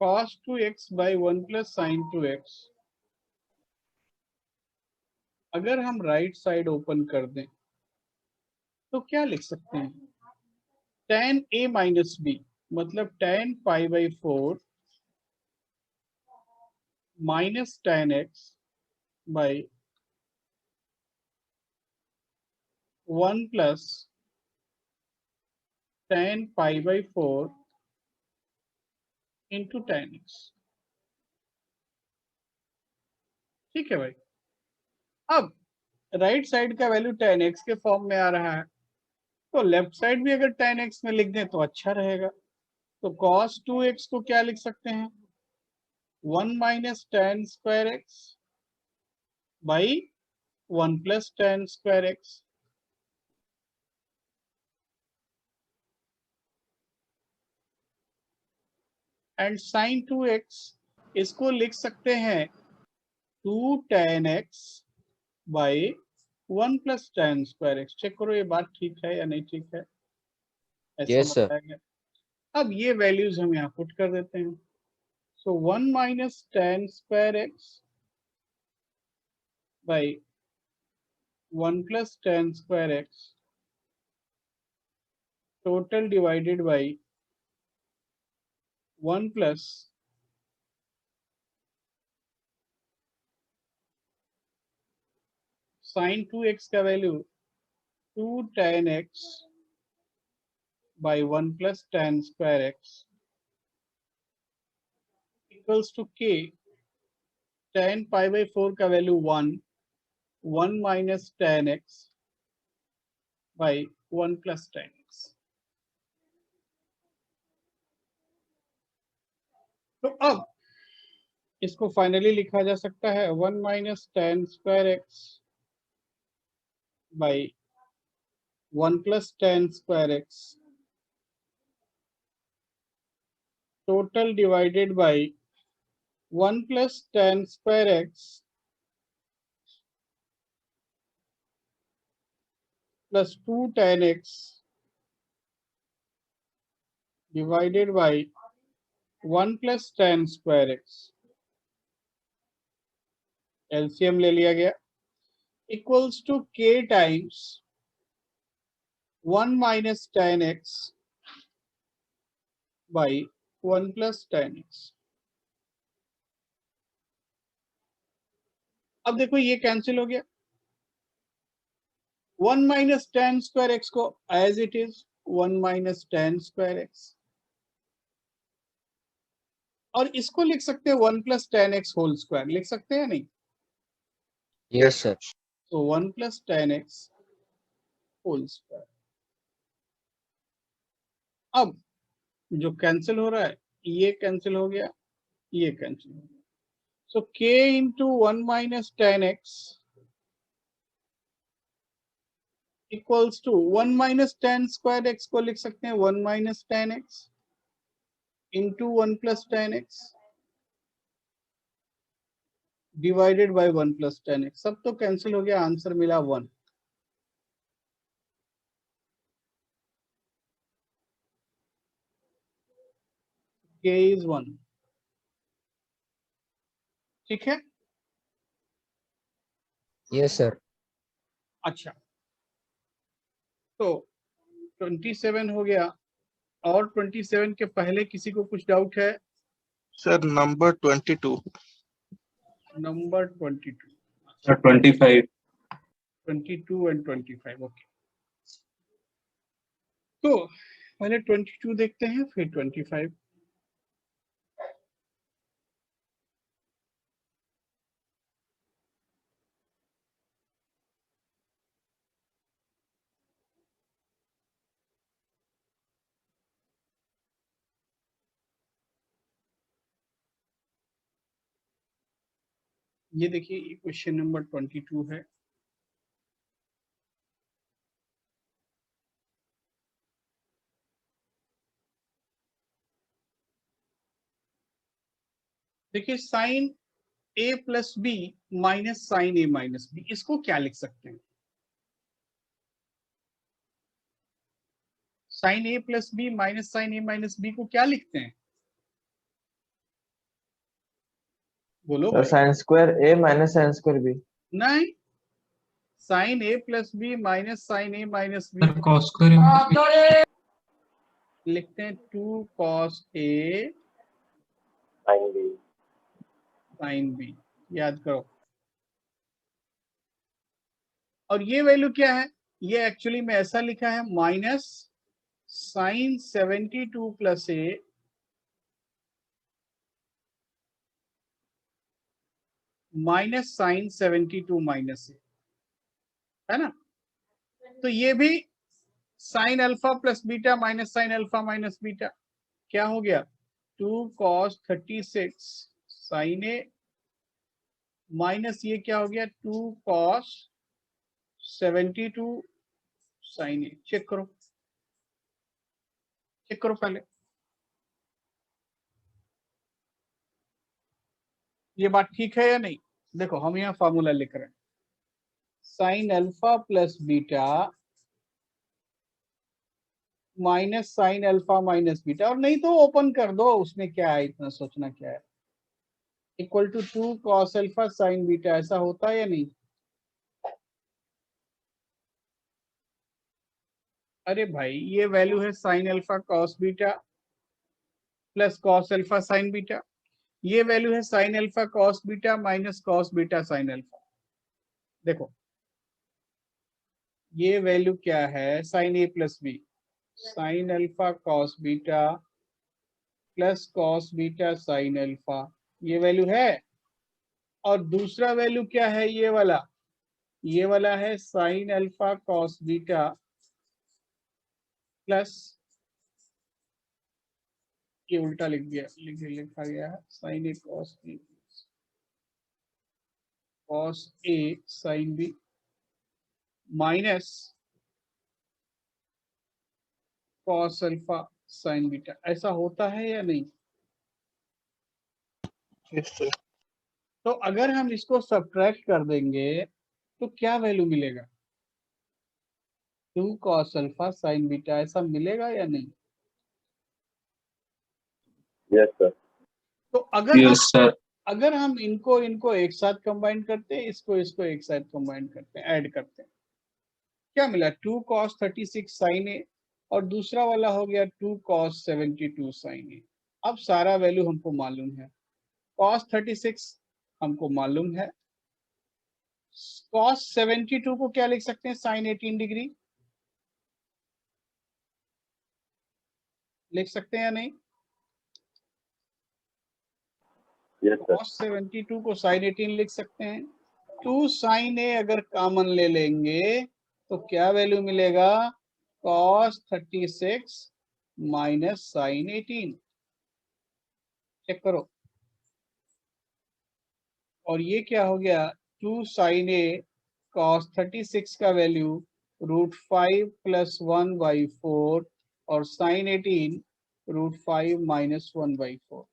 cos 2x by 1 plus sin 2x, अगर हम right side open कर दें तो क्या लिख सकते हैं? tan a माइनस बी मतलब tan pi by 4 minus tan x by 1 plus tan pi by 4 into tan x। ठीक है भाई। अब राइट साइड का वैल्यू tan x के फॉर्म में आ रहा है, तो लेफ्ट साइड भी अगर tan x में लिख दें तो अच्छा रहेगा। तो cos 2x को क्या लिख सकते हैं? 1 minus tan square x by 1 plus tan square x। And sin 2x इसको लिख सकते हैं 2 tan x by 1 plus tan square x। Check करो ये बात ठीक है या नहीं ठीक है, ऐसा यस सर। बताया गया। अब ये वैल्यूज हम यहाँ पुट कर देते हैं। So 1 minus tan square x by 1 plus tan square x total divided by 1 plus sin 2x का value 2 tan x by 1 plus tan square x equals to k tan pi by 4 का value 1 minus tan x by 1 plus tan x। तो अब इसको finally लिखा जा सकता है 1 minus tan square x by 1 plus tan square x total divided by 1 plus tan square x plus 2 tan x divided by 1 plus tan square x। LCM ले लिया गया equals to k times 1 minus tan x by 1 plus tan x। अब देखो ये cancel हो गया। 1 minus tan square x को as it is 1 minus tan square x, और इसको लिख सकते हैं 1 plus tan x whole square. लिख सकते हैं नहीं? Yes sir. तो 1 plus tan x whole square. अब जो कैंसिल हो रहा है ये कैंसिल हो गया, ये कैंसिल हो गया। So k into 1 minus tan x equals to 1 minus tan square x को लिख सकते हैं 1 minus tan x into 1 plus tan x divided by 1 plus tan x। सब तो कैंसिल हो गया, आंसर मिला 1। k is 1। ठीक है। Yes sir. अच्छा, तो 27 हो गया, और 27 के पहले किसी को कुछ डाउट है? Sir number 22। Number 22। Sir 25। 22 and 25 okay. तो पहले 22 देखते हैं फिर 25। ये देखिए क्वेश्चन नंबर 22 है। देखिए sine a plus B minus sine a minus B, इसको क्या लिख सकते हैं? Sine a plus B minus sine a minus B को क्या लिखते हैं? बोलो सर भाई। Sine square A minus sine square B. नहीं, sine A plus B minus sine A minus B. Sir cos square लिखते हैं 2 cos A sine B. Sine B, याद करो। और ये वैल्यू क्या है, ये एक्चुअली में ऐसा लिखा है माइनस साइन 72 प्लस ए माइनस साइन 72 माइनस ए, है ना। तो ये भी sine alpha plus beta minus sine alpha minus beta, क्या हो गया 2 cos 36 साइन ए माइनस ये क्या हो गया 2 cos 72 साइन ए। चेक करो, चेक करो पहले, ये बात ठीक है या नहीं। देखो हम यहाँ फॉर्मूला लिख रहे हैं, sine alpha plus beta minus sine alpha minus beta, और नहीं तो ओपन कर दो, उसमें क्या है, इतना सोचना क्या है, equal to 2 cos alpha sine beta. ऐसा होता है या नहीं। अरे भाई ये वैल्यू है sine alpha cos beta plus cos alpha sine beta, ये वैल्यू है sine alpha cos beta minus cos beta sine alpha. देखो ये वैल्यू क्या है, sine A plus B sine alpha cos beta plus cos beta sine alpha, ये value है। और दूसरा वैल्यू क्या है, ये वाला है sine alpha cos beta plus, ये उल्टा लिखा गया है sine A cos B cos A sine B minus cos alpha sine beta. ऐसा होता है या नहीं। Yes, sir. तो अगर हम इसको सब्ट्रैक्ट कर देंगे तो क्या वैल्यू मिलेगा, 2 cos अल्फा साइन बीटा, ऐसा मिलेगा या नहीं। Yes sir. तो अगर यस सर अगर हम इनको एक साथ कंबाइन करते हैं, इसको एक साथ कंबाइन करते हैं, ऐड करते हैं, क्या मिला 2 cos 36 साइन ए, और दूसरा वाला हो गया 2 cos 72 साइन ए। अब सारा वैल्यू हमको मालूम है, cos 36 हमको मालूम है, cos 72 को क्या लिख सकते हैं, साइन 18 डिग्री लिख सकते हैं या नहीं। Yes sir. cos 72 को साइन 18 लिख सकते हैं। 2 साइन ए अगर कॉमन ले लेंगे तो क्या वैल्यू मिलेगा, cos 36 माइनस साइन 18। चेक करो, और ये क्या हो गया 2 साइन ए cos 36 का वैल्यू √5 प्लस 1/4 और साइन 18 √5 माइनस 1/4।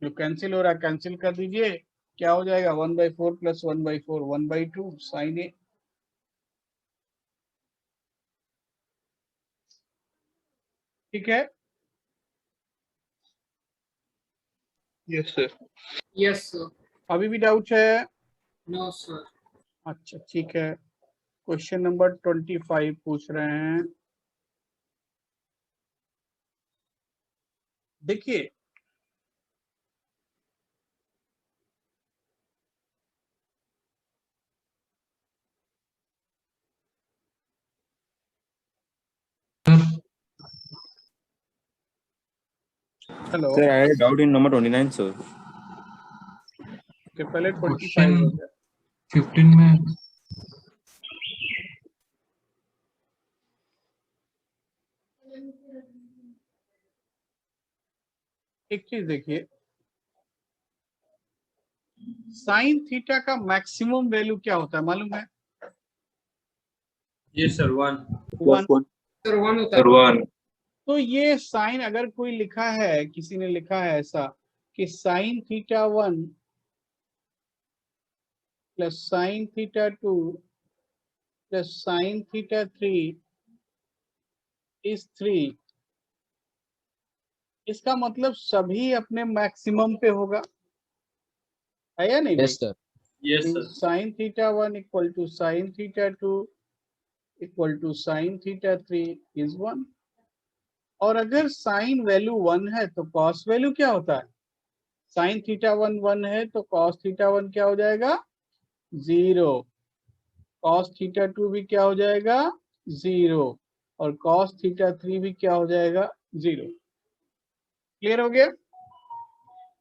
जो कैंसिल हो रहा है कैंसिल कर दीजिए, क्या हो जाएगा 1/4 प्लस 1/4 1/2 साइन ए। ठीक है, Yes, sir. यस सर अभी भी डाउट है। नो सर अच्छा ठीक है, क्वेश्चन नंबर 25 पूछ रहे हैं। देखिए hello, Sir, I had a doubt in number 29, sir. के पहले 25 क्वेश्चन हो गया। 15 में एक चीज देखिए, साइन थीटा का मैक्सिमम वैल्यू क्या होता है मालूम है, यस सर 1 वन। सर 1 होता है 1 तो ये साइन अगर कोई लिखा है, किसी ने लिखा है ऐसा कि sine theta 1 plus sign theta 2 plus sign theta 3 is 3, इसका मतलब सभी अपने मैक्सिमम पे होगा, है या नहीं? Yes, sir. Yes, sir. Sine theta 1 equal to sine theta 2 equal to sine theta 3 is 1। और अगर साइन वैल्यू 1 है तो कॉस वैल्यू क्या होता है? साइन थीटा 1 1 है तो कॉस थीटा 1 क्या हो जाएगा? 0। कॉस थीटा 2 भी क्या हो जाएगा? 0। और कॉस थीटा 3 भी क्या हो जाएगा? 0। क्लियर हो गया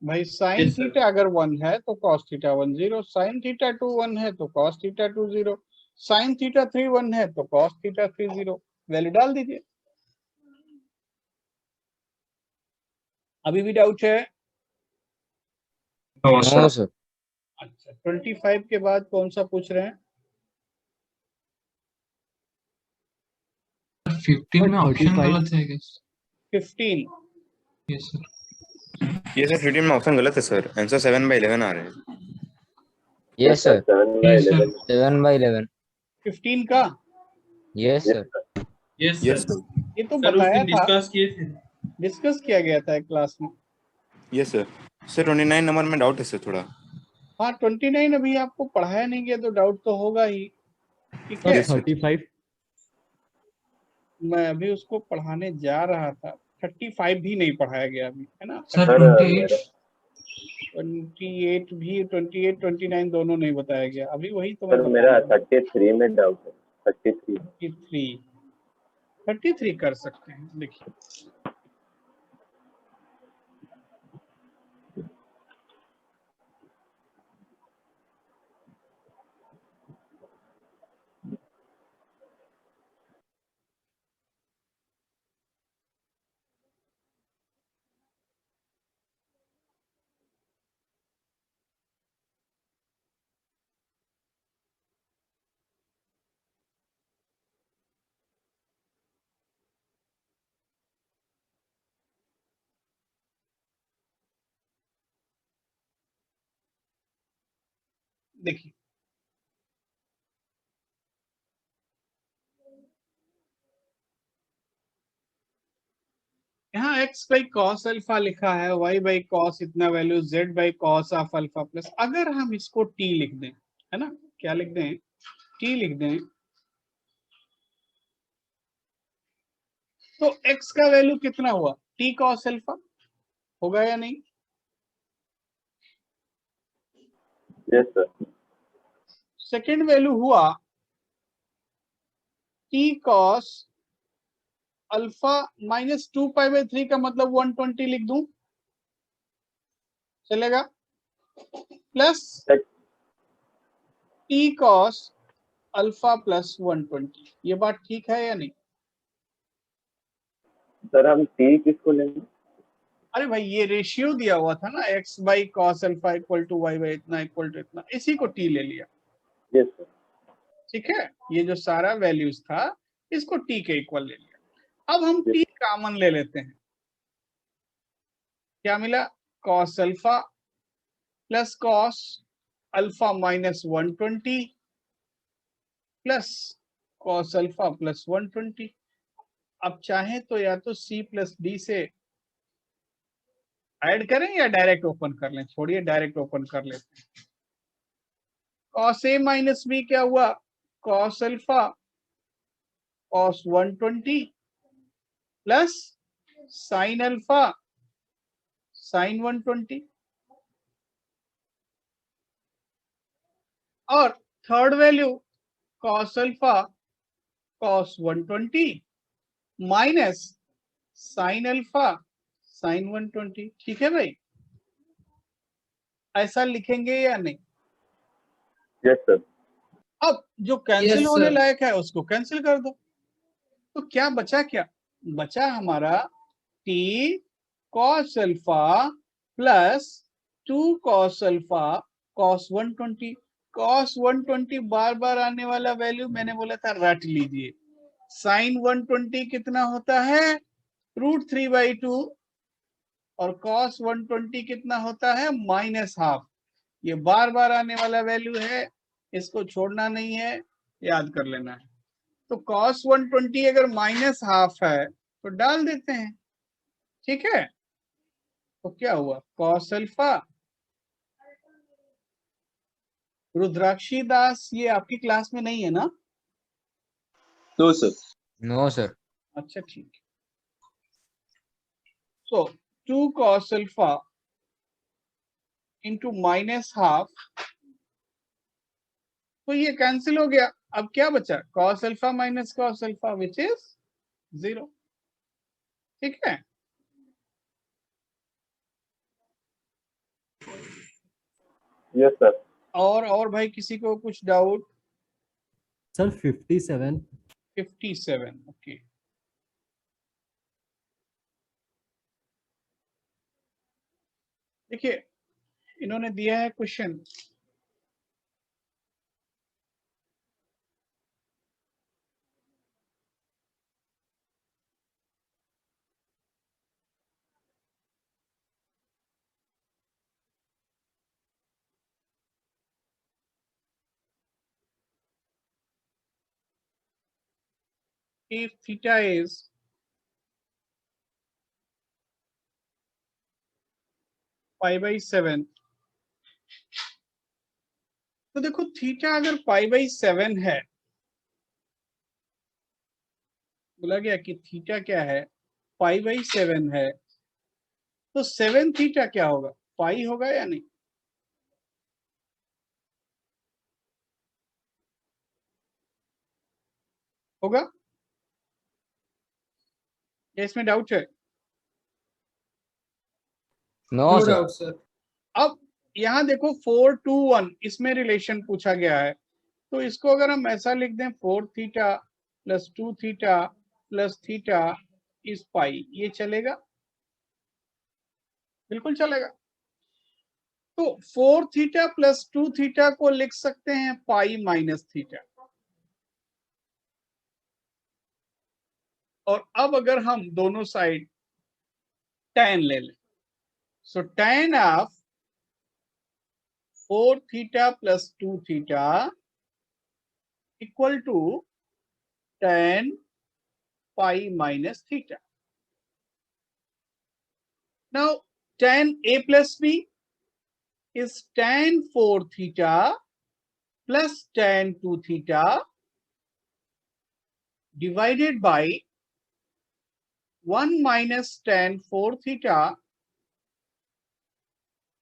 भाई? Sign Yes, sir. थीटा अगर 1 है तो कॉस थीटा 1 0, साइन थीटा 2 1 है तो कॉस थीटा 2 0, साइन थीटा 3 1 है तो कॉस थीटा 3 0। वैल्यू डाल दीजिए। अभी भी डाउट है? No, No, sir. sir. अच्छा, 25 के बाद कौन सा पूछ रहे हैं? 15 में ऑप्शन गलत है क्या? 15। Yes sir. ये सर 15 में ऑप्शन गलत है सर, आंसर 7/11 आ रहे हैं। Yes, sir. 7/11. 7/11. 15 का Yes, sir. Yes, yes sir. Sir. ये तो सर उस बताया दिन था, डिस्कस किए थे। डिस्कस किया गया था क्लास में। Yes sir. सर 29 नंबर में डाउट है सर थोड़ा। हाँ 29 अभी आपको पढ़ाया नहीं गया तो डाउट तो होगा ही। ठीक है, Yes, sir. 35 मैं अभी उसको पढ़ाने जा रहा था। 35 भी नहीं पढ़ाया गया अभी, है ना? सर सर 28 28 भी, 28 29 दोनों नहीं बताया गया अभी। वही तो सर मैं मेरा बता रहा हूँ। 33 में डाउट है। 33 33 कर सकते हैं। देखिए देखिए यहाँ x बाई कॉस अल्फा लिखा है, y बाई कॉस इतना value, z by cos of alpha plus. अगर हम इसको t लिख दें, है ना, क्या लिख दें? t लिख दें, तो x का वैल्यू कितना हुआ? t कॉस अल्फा होगा या नहीं? Yes sir. सेकेंड वैल्यू हुआ t कॉस अल्फा माइनस 2π/3 का मतलब 120 लिख दूं, चलेगा? Plus t cos alpha plus 120। ये बात ठीक है या नहीं? सर हम टी किसको लेंगे? अरे भाई ये रेशियो दिया हुआ था ना, x by cos alpha equal to y by इतना इक्वल टू इतना, इसी को t ले लिया। Yes sir. ठीक है, ये जो सारा वैल्यूज था इसको t के इक्वल ले लिया। अब हम t कॉमन ले लेते हैं। क्या मिला? Cos alpha plus cos alpha minus 120 plus cos alpha plus 120। अब चाहे तो या तो c प्लस डी से ऐड करें या डायरेक्ट ओपन कर लें। छोड़िए, डायरेक्ट ओपन कर लेते हैं। कॉस ए माइनस बी क्या हुआ? Cos alpha cos 120 plus sine alpha sign 120। और third value cos alpha cos 120 minus sine alpha sign 120। ठीक है भाई, ऐसा लिखेंगे या नहीं? Yes sir. अब जो कैंसिल Yes, होने sir. लायक है उसको कैंसिल कर दो। तो क्या बचा? क्या बचा हमारा? t cos alpha plus 2 cos alpha cos 120। cos 120 बार बार आने वाला वैल्यू मैंने बोला था रट लीजिए। साइन 120 कितना होता है? √3/2। और cos 120 कितना होता है? -½ ये बार बार आने वाला वैल्यू है, इसको छोड़ना नहीं है, याद कर लेना है। तो cos 120 अगर -½ है तो डाल देते हैं। ठीक है, तो क्या हुआ, कॉस अल्फा। रुद्राक्षी दास ये आपकी क्लास में नहीं है ना? No sir. No, sir. अच्छा ठीक है। सो 2 cos अल्फा इंटू -12, तो ये कैंसिल हो गया। अब क्या बचा, cos alpha minus cos alpha which is 0। ठीक है, यस सर। और भाई किसी को कुछ डाउट? सर 57। 57, ओके। देखिए इन्होंने दिया है क्वेश्चन, if theta is π/7, तो देखो थीटा अगर π/7 है, बोला गया कि थीटा क्या है, π/7 है, तो 7 थीटा क्या होगा, पाई होगा या नहीं? होगा या इसमें डाउट है? No, no sir. Doubt sir. अब यहाँ देखो 4 2 1 इसमें रिलेशन पूछा गया है, तो इसको अगर हम ऐसा लिख दें 4 theta plus 2 theta plus theta is pi, ये चलेगा? बिल्कुल चलेगा। तो 4 थीटा प्लस 2 थीटा को लिख सकते हैं पाई माइनस थीटा। और अब अगर हम दोनों साइड tan ले लें, so tan of 4 theta plus 2 theta equal to tan pi minus theta. Now tan a plus b is tan 4 theta plus tan 2 theta divided by 1 minus tan 4 theta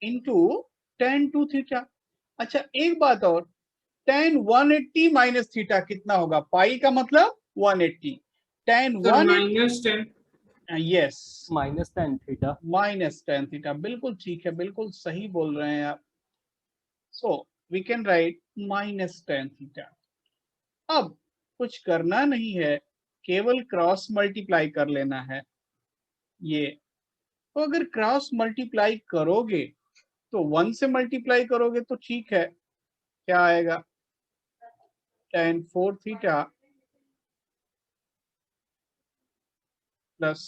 into tan 2 theta। अच्छा एक बात और, tan 180 minus theta कितना होगा, पाई का मतलब 180, tan sir 180 -10। Yes -10 theta. Minus tan theta, बिल्कुल ठीक है, बिल्कुल सही बोल रहे हैं आप। So we can write minus tan theta. अब कुछ करना नहीं है, केवल क्रॉस मल्टीप्लाई कर लेना है ये। तो अगर क्रॉस मल्टीप्लाई करोगे तो 1 से मल्टीप्लाई करोगे तो ठीक है, क्या आएगा, tan 4 theta plus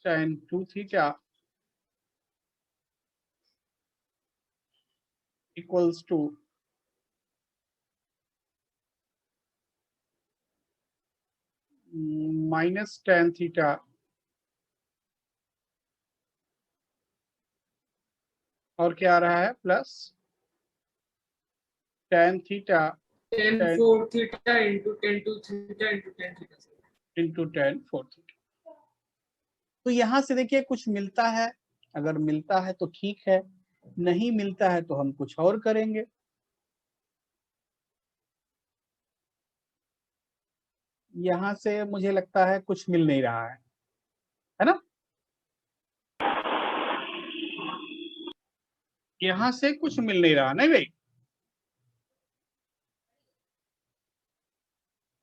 tan 2 theta equals to minus tan theta और क्या आ रहा है, plus tan theta tan 4 theta into tan 2 theta into tan theta sir. Into tan 4 theta. तो यहां से देखिए कुछ मिलता है, अगर मिलता है तो ठीक है, नहीं मिलता है तो हम कुछ और करेंगे। यहां से मुझे लगता है कुछ मिल नहीं रहा है ना? यहां से कुछ मिल नहीं रहा, नहीं भाई?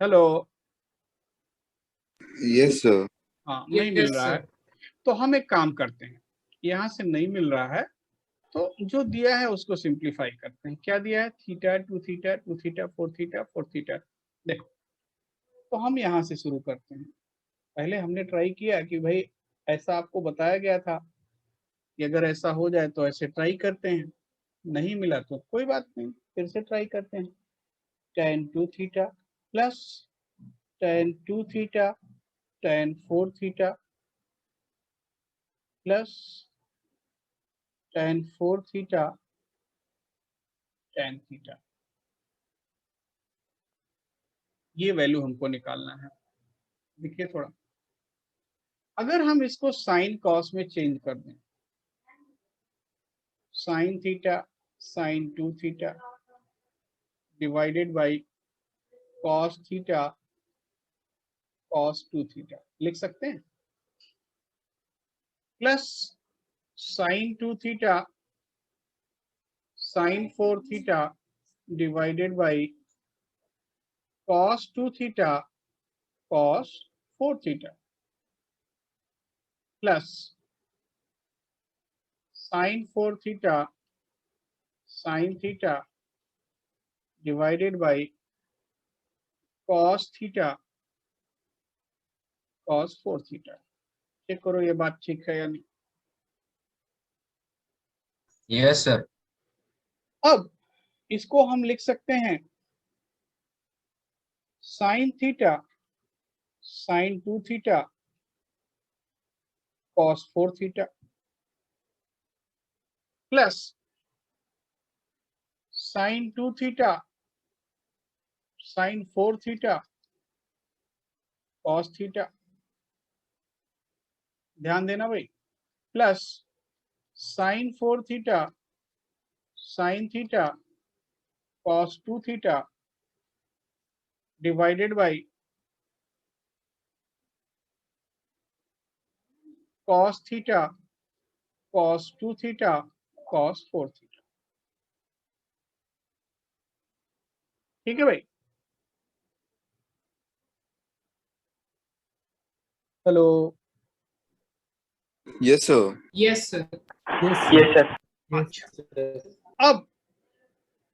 Hello, Yes, sir. हाँ नहीं Yes, मिल रहा sir. है, तो हम एक काम करते हैं, यहां से नहीं मिल रहा है तो जो दिया है उसको सिंप्लीफाई करते हैं। क्या दिया है, theta 2 theta 2 theta 4 theta 4 theta. देखो तो हम यहां से शुरू करते हैं। पहले हमने ट्राई किया कि भाई ऐसा आपको बताया गया था कि अगर ऐसा हो जाए तो ऐसे ट्राई करते हैं, नहीं मिला तो कोई बात नहीं, फिर से ट्राई करते हैं। tan 2 theta plus tan 2 theta tan 4 theta plus tan 4 theta tan theta, ये वैल्यू हमको निकालना है। देखिए थोड़ा, अगर हम इसको साइन कॉस में चेंज कर दें, sine theta sine 2 theta divided by cos theta cos 2 theta लिख सकते हैं, plus sine 2 theta sine 4 theta divided by cos 2 theta cos 4 theta plus sin 4 theta sin theta divided by cos theta cos 4 theta. Check करो ये बात ठीक है या नहीं। Yes, sir. अब इसको हम लिख सकते हैं sin theta sin 2 theta cos 4 theta plus sin 2 theta sin 4 theta cos theta, ध्यान देना भाई, plus sin 4 theta sin theta cos 2 theta divided by cos theta cos 2 theta cos 4 theta. ठीक है भाई। Hello, Yes, sir. Yes, sir. Yes, Yes, sir. अच्छा, अब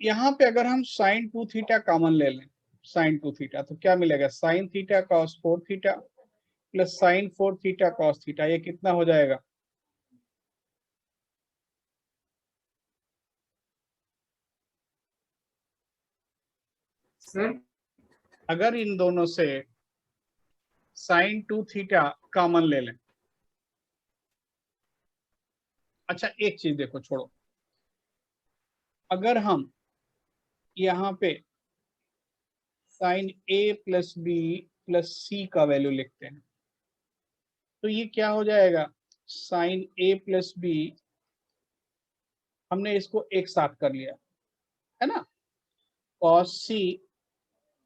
यहाँ पे अगर हम sin 2 थीटा कॉमन ले लें, sin 2 थीटा, तो क्या मिलेगा, sin theta cos 4 theta plus sin 4 theta cos theta, ये कितना हो जाएगा, Sir. अगर इन दोनों से sin 2 थीटा कॉमन ले लें। अच्छा एक चीज देखो, छोड़ो, अगर हम यहाँ पे sin a plus B plus C का वैल्यू लिखते हैं, तो ये क्या हो जाएगा, sin a प्लस बी, हमने इसको एक साथ कर लिया है ना, cos c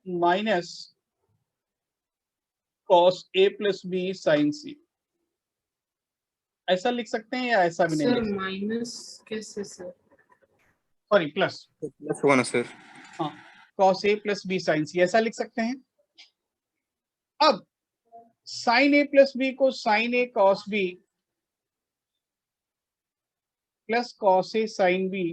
minus cos a plus B sin c, ऐसा लिख सकते हैं या ऐसा भी नहीं Sir, लिख सकते, minus कैसे sir? Sorry plus, Plus one, sir. हाँ cos a plus B sin c ऐसा लिख सकते हैं। अब sin a प्लस बी को sin a cos b प्लस cos a sin b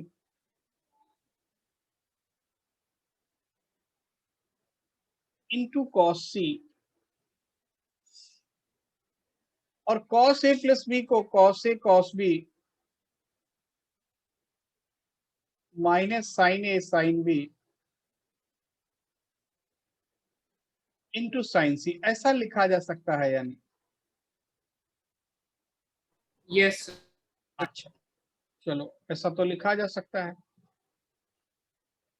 into cos c और cos a प्लस बी को cos a cos b minus sin a sin b into sin c, ऐसा लिखा जा सकता है या नहीं। Yes, sir. अच्छा चलो, ऐसा तो लिखा जा सकता है।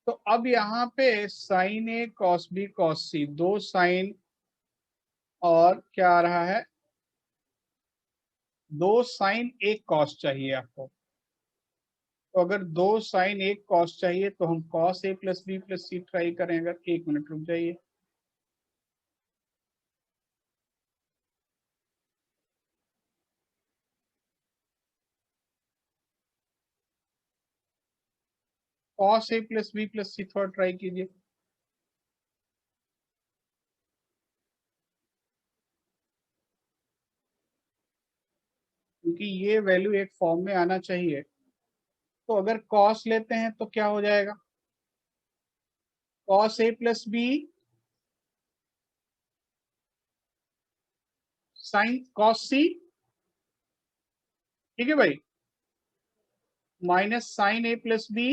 तो अब यहाँ पे sin a cos b cos c, दो साइन और क्या आ रहा है, दो साइन एक कॉस चाहिए आपको। तो अगर दो साइन एक कॉस चाहिए तो हम cos a plus B plus C try करें। अगर एक मिनट रुक जाइए, cos a plus B plus C थोड़ा ट्राई कीजिए। क्योंकि ये वैल्यू एक फॉर्म में आना चाहिए। तो अगर cos लेते हैं तो क्या हो जाएगा, cos a plus B sine cos c, ठीक है भाई, minus sine a plus B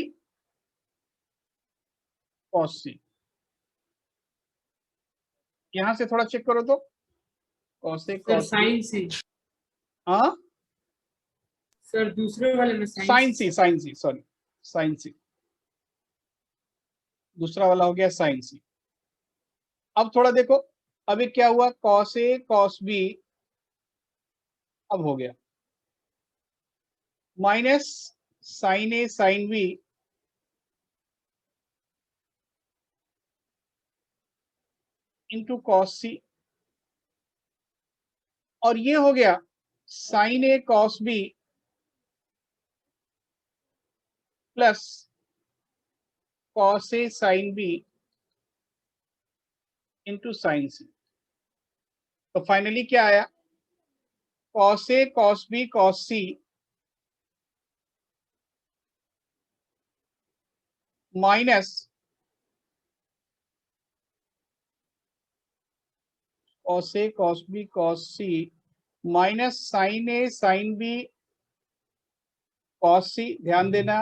cos c। यहां से थोड़ा चेक करो तो cos a Sir, cos b, sin C. हाँ सर दूसरे वाले में साइन सी, सॉरी साइन सी, दूसरा वाला हो गया साइन सी। अब थोड़ा देखो, अभी क्या हुआ, कॉस ए कॉस बी अब हो गया minus sine A sine B into cos C, और ये हो गया sine A cos B plus cos A sine B into sine C. तो फाइनली क्या आया, cos A cos B cos C minus cos A cos B cos C minus sine A sine B cos C, ध्यान देना,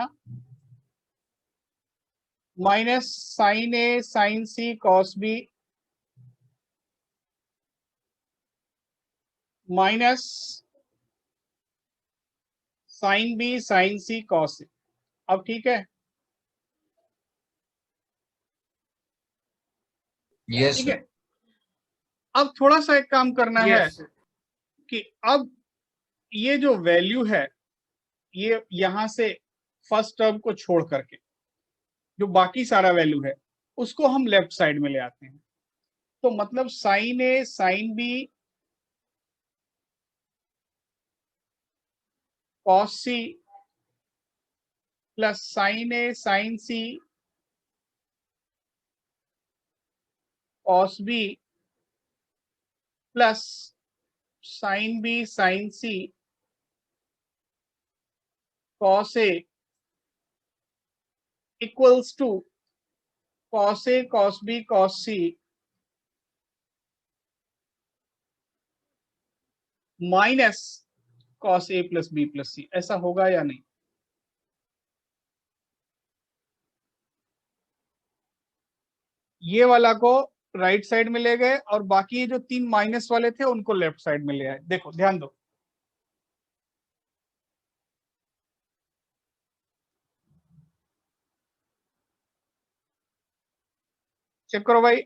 minus sine A sine C cos B minus sine B sine C cos C. अब ठीक है, Yes, ठीक sir. है। अब थोड़ा सा एक काम करना है यस सर। कि अब ये जो वैल्यू है, ये यहां से फर्स्ट टर्म को छोड़ करके जो बाकी सारा वैल्यू है उसको हम लेफ्ट साइड में ले आते हैं। तो मतलब sine A sine B cos C plus sine A sine C cos B plus sine B sine C cos A equals to cos A cos B cos C minus cos A plus B plus C. ऐसा होगा या नहीं? ये वाला को right side में ले गए और बाकी जो 3 माइनस वाले थे उनको लेफ्ट साइड में ले आए। देखो ध्यान दो, चेक करो भाई।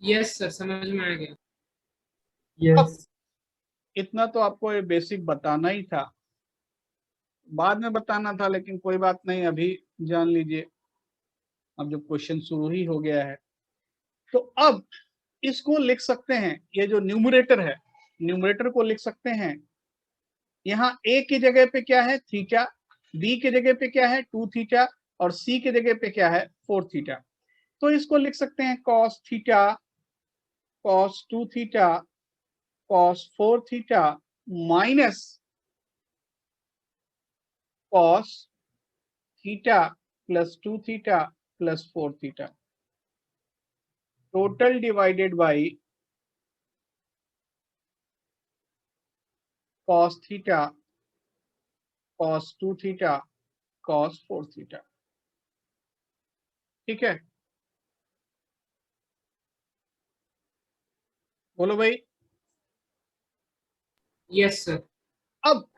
यस सर, समझ में आ गया। Yes. इतना तो आपको ये बेसिक बताना ही था, बाद में बताना था, लेकिन कोई बात नहीं, अभी जान लीजिए। अब जब क्वेश्चन शुरू ही हो गया है तो अब इसको लिख सकते हैं, ये जो न्यूमरेटर है, न्यूमरेटर को लिख सकते हैं। यहाँ a की जगह पे क्या है, थीटा, b की जगह पे क्या है 2 थीटा, और c की जगह पे क्या है 4 थीटा। तो इसको लिख सकते हैं cos theta cos 2 theta cos 4 theta minus cos theta plus 2 theta plus 4 theta, total divided by cos theta cos 2 theta cos 4 theta. ठीक है, बोलो भाई। Yes sir. अब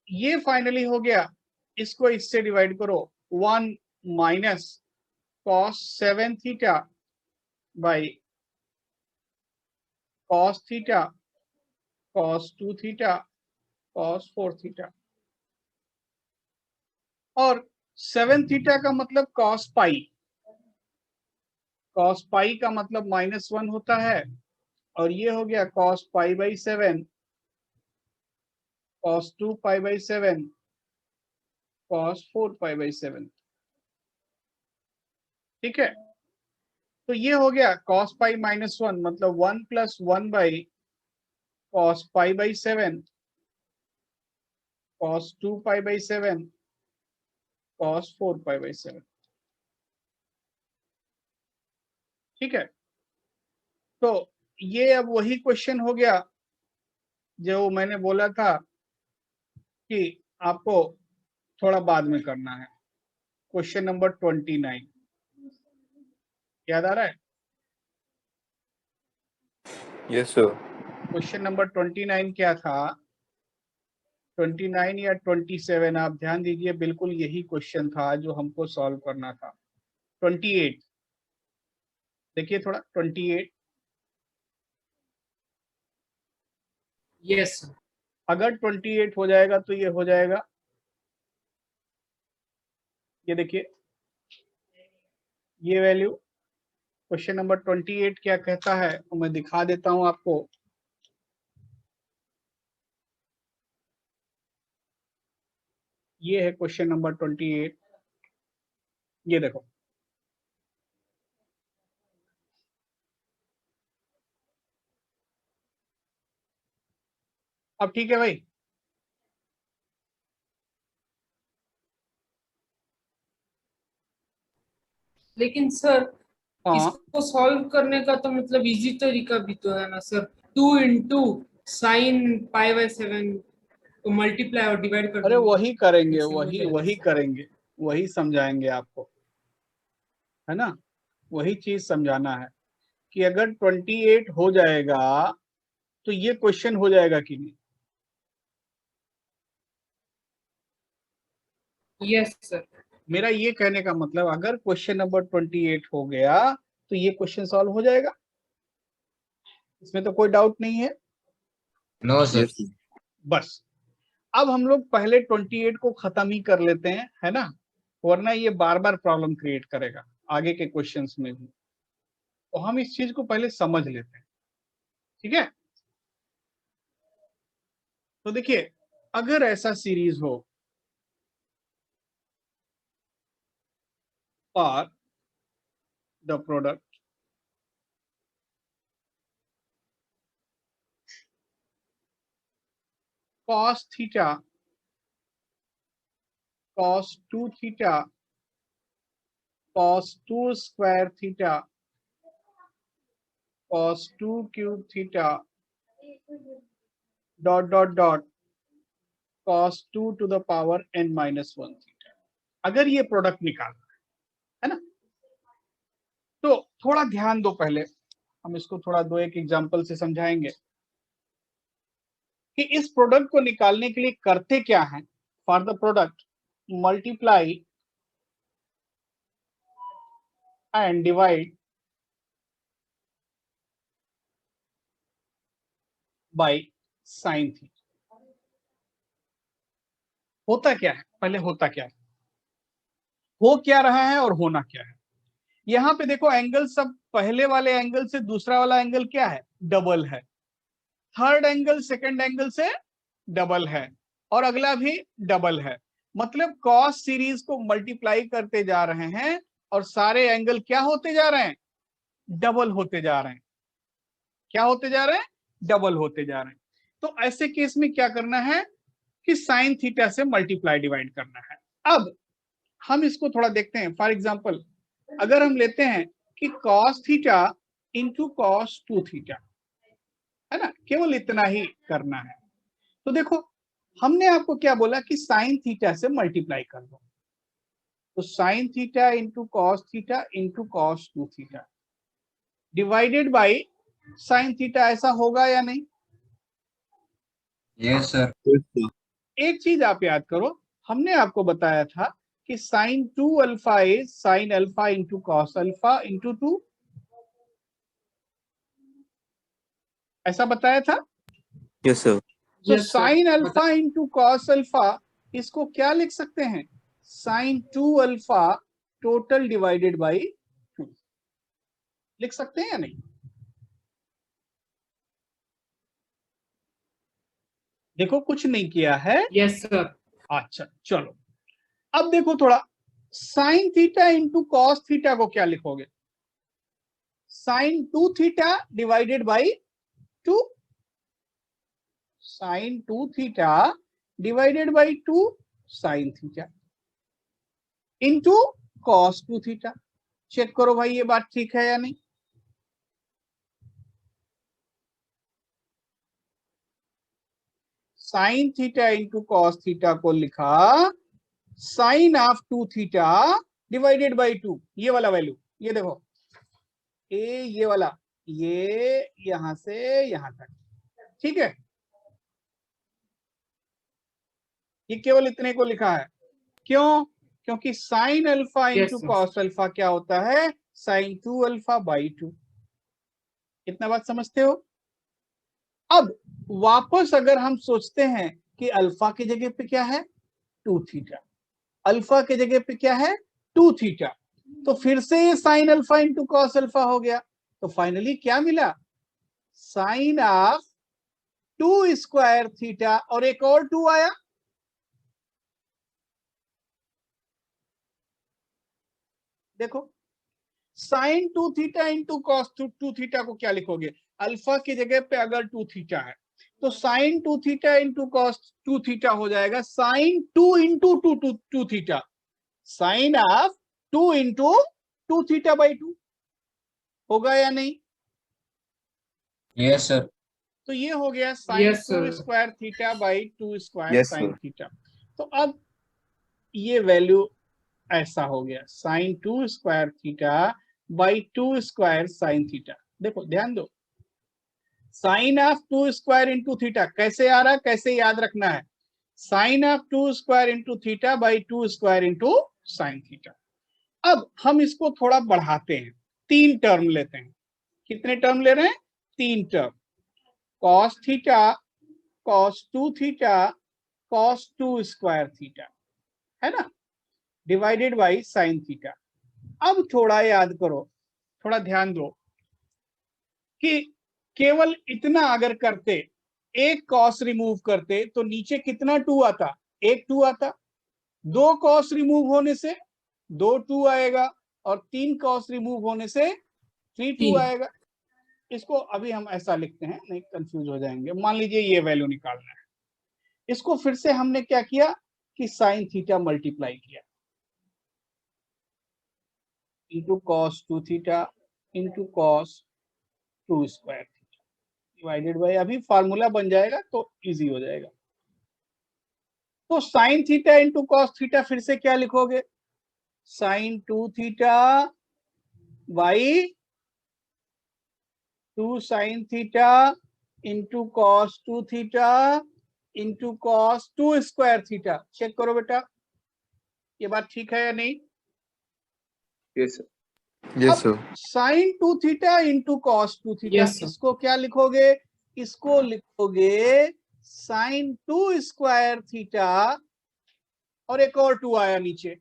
ये फाइनली हो गया, इसको इससे डिवाइड करो, 1 minus cos 7 theta by cos theta cos 2 theta cos 4 theta, और 7 थीटा का मतलब cos पाई, cos पाई का मतलब -1 होता है, और ये हो गया cos pi by 7 cos 2 pi by 7 cos 4 pi by 7। ठीक है, तो ये हो गया cos पाई -1 मतलब 1 plus 1 by cos pi by 7 cos 2 pi by 7 cos 4 pi by 7। ठीक है, तो ये अब वही क्वेश्चन हो गया जो मैंने बोला था कि आपको थोड़ा बाद में करना है। क्वेश्चन नंबर 29 याद आ रहा है? Yes, sir. क्वेश्चन नंबर 29 क्या था? 29 या 27, आप ध्यान दीजिए, बिल्कुल यही क्वेश्चन था जो हमको सॉल्व करना था। 28 देखिए थोड़ा, 28 Yes, sir. अगर 28 हो जाएगा तो ये हो जाएगा, ये देखिए ये वैल्यू। क्वेश्चन नंबर 28 क्या कहता है तो मैं दिखा देता हूं आपको। ये है क्वेश्चन नंबर 28, ये देखो। अब ठीक है भाई, लेकिन सर हाँ इसको सॉल्व करने का तो मतलब इजी तरीका भी तो है ना sir. 2 into sine pi by 7 को मल्टीप्लाई और डिवाइड कर अरे देंगे, वही करेंगे, ऐसे हो जाएगा वही सर। करेंगे, वही समझाएंगे आपको, है ना। वही चीज समझाना है कि अगर 28 हो जाएगा तो ये क्वेश्चन हो जाएगा कि नहीं। Yes sir. मेरा ये कहने का मतलब, अगर क्वेश्चन नंबर 28 हो गया तो ये क्वेश्चन सॉल्व हो जाएगा, इसमें तो कोई डाउट नहीं है। No, sir. Yes, sir. बस अब हम लोग पहले 28 को खत्म ही कर लेते हैं, है ना, वरना ये बार बार प्रॉब्लम क्रिएट करेगा आगे के क्वेश्चंस में भी। तो हम इस चीज को पहले समझ लेते हैं, ठीक है। तो देखिए, अगर ऐसा सीरीज हो और the product cos theta cos 2 theta cos 2 square theta cos 2 cube theta dot dot dot cos 2 to the power n minus 1 theta, अगर ये प्रोडक्ट निकालना है ना, तो थोड़ा ध्यान दो। पहले हम इसको थोड़ा दो एक एग्जांपल से समझाएंगे कि इस प्रोडक्ट को निकालने के लिए करते क्या है। For the product multiply and divide by sine theta. होता क्या है, पहले होता क्या है, हो क्या रहा है और होना क्या है। यहां पे देखो, एंगल सब पहले वाले एंगल से दूसरा वाला एंगल क्या है, डबल है। थर्ड एंगल सेकंड एंगल से डबल है, और अगला भी डबल है। मतलब कॉस सीरीज को मल्टीप्लाई करते जा रहे हैं और सारे एंगल क्या होते जा रहे हैं, डबल होते जा रहे हैं। क्या होते जा रहे हैं, डबल होते जा रहे हैं। तो ऐसे केस में क्या करना है कि साइन थीटा से मल्टीप्लाई डिवाइड करना है। अब हम इसको थोड़ा देखते हैं। फॉर एग्जांपल, अगर हम लेते हैं कि cos theta into cos 2 theta, है ना, केवल इतना ही करना है। तो देखो, हमने आपको क्या बोला कि साइन थीटा से मल्टीप्लाई कर दो, तो sine theta into cos theta into cos 2 theta divided by sine theta, ऐसा होगा या नहीं। Yes, sir. Yes, sir. एक चीज आप याद करो, हमने आपको बताया था कि sine 2 alpha is sine alpha into cos alpha into 2, ऐसा बताया था। Yes, sir. तो Yes, sir. Sine alpha into cos alpha, इसको क्या लिख सकते हैं, sine 2 alpha total divided by 2, लिख सकते हैं या नहीं। देखो कुछ नहीं किया है। Yes, sir. अच्छा चलो, अब देखो थोड़ा, sine theta into cos theta को क्या लिखोगे, sine 2 theta divided by 2, sine 2 theta divided by 2 sine theta into cos 2 theta. Check करो भाई ये बात ठीक है या नहीं। Sine theta into cos theta को लिखा sine of 2 theta divided by 2, ये वाला वैल्यू, ये देखो, ये वाला, ये यहां से यहां तक, ठीक है, ये केवल इतने को लिखा है। क्यों? क्योंकि sine alpha into sir. Cos alpha क्या होता है? Sine 2 alpha by 2। इतना बात समझते हो? अब वापस अगर हम सोचते हैं कि अल्फा की जगह पे क्या है? 2 थीटा, अल्फा की जगह पे क्या है? 2 थीटा, तो फिर से ये sign alpha into cos alpha हो गया। तो फाइनली क्या मिला? साइन ऑफ 2 स्क्वायर थीटा, और एक और 2 आया, देखो sine 2 theta into cos 2 theta को क्या लिखोगे? अल्फा की जगह पे अगर 2 थीटा है तो sine 2 theta into cos 2 theta हो जाएगा sine 2 into 2 theta, sine of 2 into 2 theta by 2। होगा या नहीं? Yes, sir. तो ये हो गया sine Yes, 2 sir. Square theta by 2 square Yes, sine sir. Theta. तो अब ये वैल्यू ऐसा हो गया sine 2 square theta by 2 square sine theta. देखो ध्यान दो, sine of 2 square into theta कैसे आ रहा है, कैसे याद रखना है? Sine of 2 square into theta by 2 square into sine theta. अब हम इसको थोड़ा बढ़ाते हैं, 3 टर्म लेते हैं। कितने टर्म ले रहे हैं? 3 term. Cos theta, cos 2 theta, cos 2 square theta, है ना, डिवाइडेड बाई साइन थीटा। अब थोड़ा याद करो, थोड़ा ध्यान दो कि केवल इतना अगर करते, एक कॉस रिमूव करते तो नीचे कितना 2 आता? एक 2 आता। 2 कॉस रिमूव होने से 2 2 आएगा, और 3 कॉस रिमूव होने से 3 2 तीन। आएगा। इसको अभी हम ऐसा लिखते हैं, नहीं कंफ्यूज हो जाएंगे। मान लीजिए ये वैल्यू निकालना है, इसको फिर से हमने क्या किया कि साइन थीटा मल्टीप्लाई किया into cos 2 theta into cos 2 square theta divided by, अभी फार्मूला बन जाएगा तो इजी हो जाएगा। तो sine theta into cos theta फिर से क्या लिखोगे? Sine 2 theta by 2 sine theta into cos 2 theta into cos 2 square theta. Check करो बेटा, ये बात ठीक है या नहीं? Yes, sir. Yes, sir. Sine 2 theta into cos 2 theta, Yes, sir. इसको क्या लिखोगे? इसको लिखोगे साइन 2 स्क्वायर थीटा, और एक और 2 आया नीचे,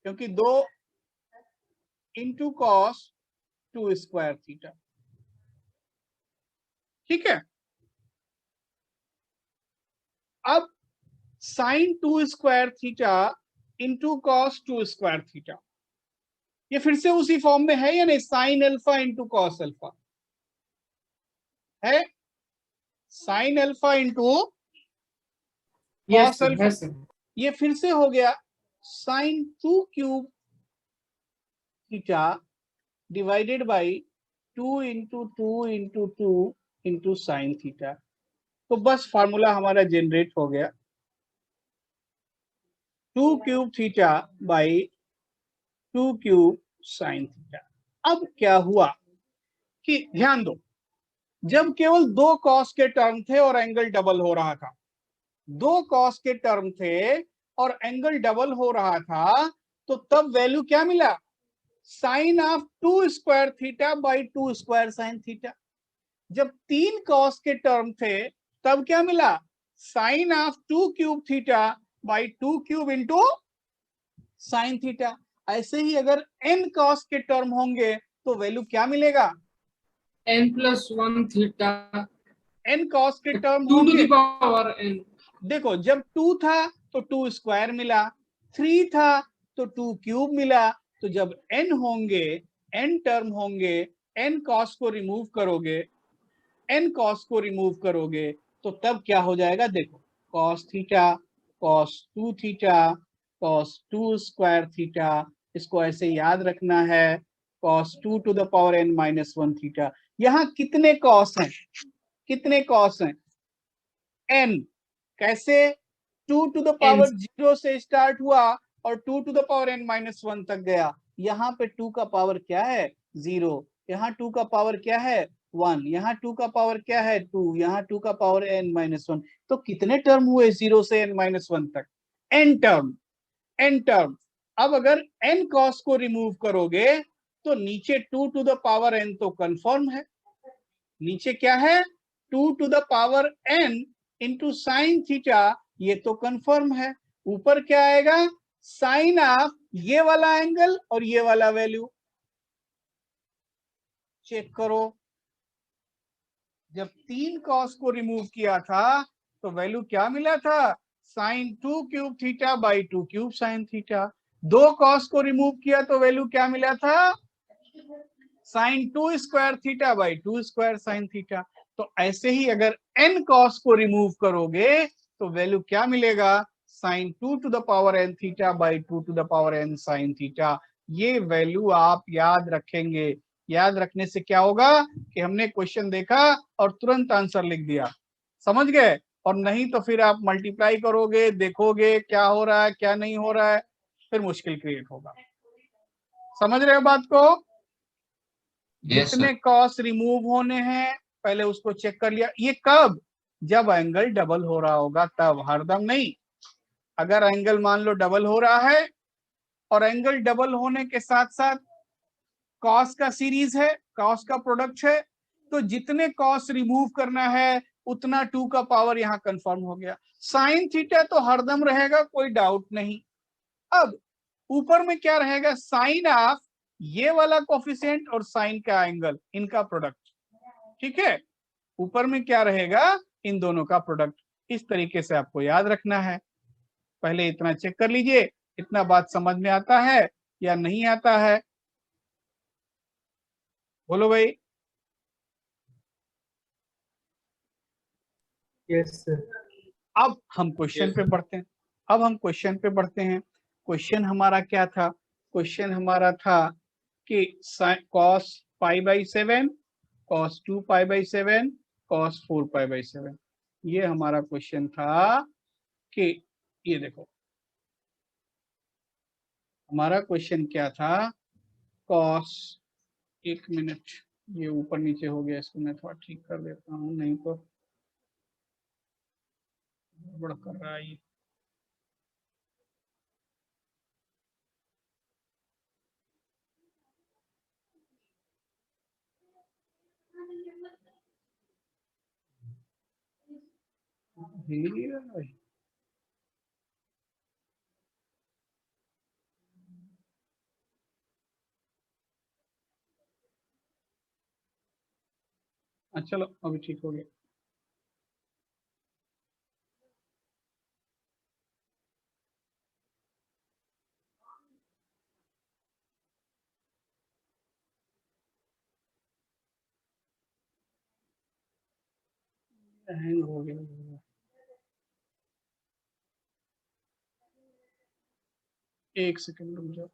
क्योंकि 2 इंटू कॉस 2 स्क्वायर थीटा। ठीक है, अब sine 2 square theta into cos 2 square theta, ये फिर से उसी फॉर्म में है या नहीं? Sine alpha into cos alpha है, sine alpha into Yes, cos sir. Alpha. Yes, sir. ये फिर से हो गया sine 2 cube theta divided by 2 into 2 into 2 into sine theta. तो बस फार्मूला हमारा जनरेट हो गया, 2 cube theta by 2 cube sine theta. अब क्या हुआ कि ध्यान दो, जब केवल 2 कॉस के टर्म थे और एंगल डबल हो रहा था, 2 कॉस के टर्म थे और एंगल डबल हो रहा था, तो तब वैल्यू क्या मिला? Sine of 2 square theta by 2 square sine theta. जब 3 कॉस के टर्म थे तब क्या मिला? Sine of 2 cube theta by 2 cube into sine theta. ऐसे ही अगर n कॉस के टर्म होंगे तो वैल्यू क्या मिलेगा? n+1 थीटा n कॉस के टर्म 2 to होंगे, the power n। देखो जब 2 था तो 2 स्क्वायर मिला, 3 था तो 2 क्यूब मिला। तो जब n होंगे, n टर्म होंगे, n कॉस को रिमूव करोगे, n कॉस को रिमूव करोगे तो तब क्या हो जाएगा? देखो cos theta, cos 2 theta, cos 2 square theta, इसको ऐसे याद रखना है, cos 2 to the power n minus 1 theta. यहाँ कितने कॉस हैं? कितने कॉस हैं? n। कैसे? 2 टू द पावर 0 से स्टार्ट हुआ और 2 to the power n minus 1 तक गया। यहाँ पे 2 का पावर क्या है? 0। यहाँ 2 का पावर क्या है? 1, यहाँ 2 का पावर क्या है 2, यहाँ 2 का पावर n-1। तो कितने टर्म हुए 0 से n-1 तक? n term, n term. अब अगर n cos को रिमूव करोगे तो नीचे 2 to the power n तो कंफर्म है, नीचे क्या है 2 to the power n into sine theta, ये तो कंफर्म है। ऊपर क्या आएगा साइन ऑफ ये वाला एंगल और ये वाला वैल्यू। चेक करो, जब 3 cos को रिमूव किया था तो वैल्यू क्या मिला था sine 2 cube theta by 2 cube sine theta. 2 cos को रिमूव किया तो वैल्यू क्या मिला था sine 2 square theta by 2 square sine theta. तो ऐसे ही अगर n cos को रिमूव करोगे तो वैल्यू क्या मिलेगा sine 2 to the power n theta by 2 to the power n sine theta. ये वैल्यू आप याद रखेंगे। याद रखने से क्या होगा कि हमने क्वेश्चन देखा और तुरंत आंसर लिख दिया, समझ गए। और नहीं तो फिर आप मल्टीप्लाई करोगे, देखोगे क्या हो रहा है क्या नहीं हो रहा है, फिर मुश्किल क्रिएट होगा। समझ रहे हो बात को? Yes, जितने कॉस रिमूव होने हैं पहले उसको चेक कर लिया। ये कब? जब एंगल डबल हो रहा होगा तब, हरदम नहीं। अगर एंगल मान लो डबल हो रहा है और एंगल डबल होने के साथ साथ कॉस का सीरीज है, कॉस का प्रोडक्ट है, तो जितने कॉस रिमूव करना है उतना 2 का पावर यहाँ कंफर्म हो गया। साइन थीटा तो हरदम रहेगा, कोई डाउट नहीं। अब ऊपर में क्या रहेगा साइन ऑफ ये वाला कोफिशिएंट और साइन का एंगल, इनका प्रोडक्ट, ठीक है। ऊपर में क्या रहेगा इन दोनों का प्रोडक्ट। इस तरीके से आपको याद रखना है। पहले इतना चेक कर लीजिए, इतना बात समझ में आता है या नहीं आता है, बोलो भाई। Yes, sir. अब हम क्वेश्चन पे बढ़ते हैं। क्वेश्चन हमारा क्या था? क्वेश्चन हमारा था कि cos π/7, cos 2π/7, cos 4π/7। ये हमारा क्वेश्चन था कि ये देखो हमारा क्वेश्चन क्या था cos, एक मिनट, ये ऊपर नीचे हो गया, इसको मैं थोड़ा ठीक कर देता हूँ, नहीं तो गड़बड़ कर रहा है ये। चलो अभी ठीक हो गया। हैंग हो गया, एक सेकंड रुक जाओ।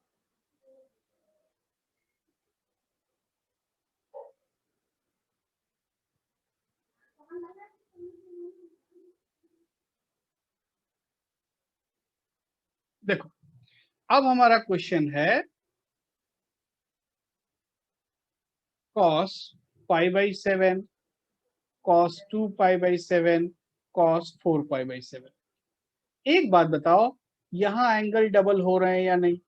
देखो अब हमारा क्वेश्चन है cos π/7, cos 2π/7, cos 4π/7। एक बात बताओ, यहां एंगल डबल हो रहे हैं या नहीं?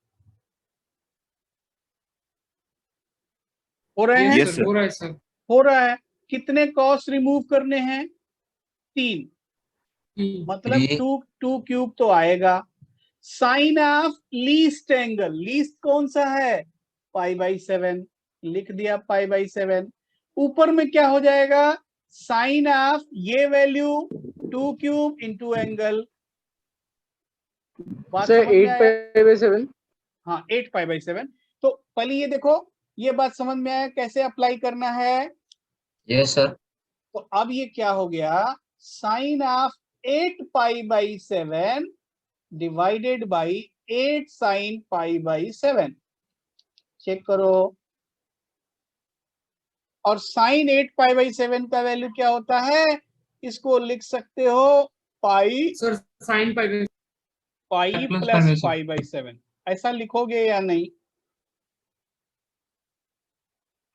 हो रहे हैं? Yes, sir. हो रहा है सर। हो रहा है। कितने कॉस रिमूव करने हैं? 3, मतलब 2 क्यूब तो आएगा। Sine of least angle, least कौन सा है π/7, लिख दिया π/7। ऊपर में क्या हो जाएगा साइन ऑफ ये वैल्यू 2 क्यूब इंटू एंगल, बात सर समझ में 8 आया? π/7। हाँ 8 π/7। तो पहले ये देखो, ये बात समझ में आया कैसे अप्लाई करना है? Yes, sir. तो अब ये क्या हो गया sine of 8 π/7 divided by 8 sine π/7। Check करो। और साइन 8 π/7 का वैल्यू क्या होता है? इसको लिख सकते हो पाई सर साइन पाई प्लस π/7, ऐसा लिखोगे या नहीं?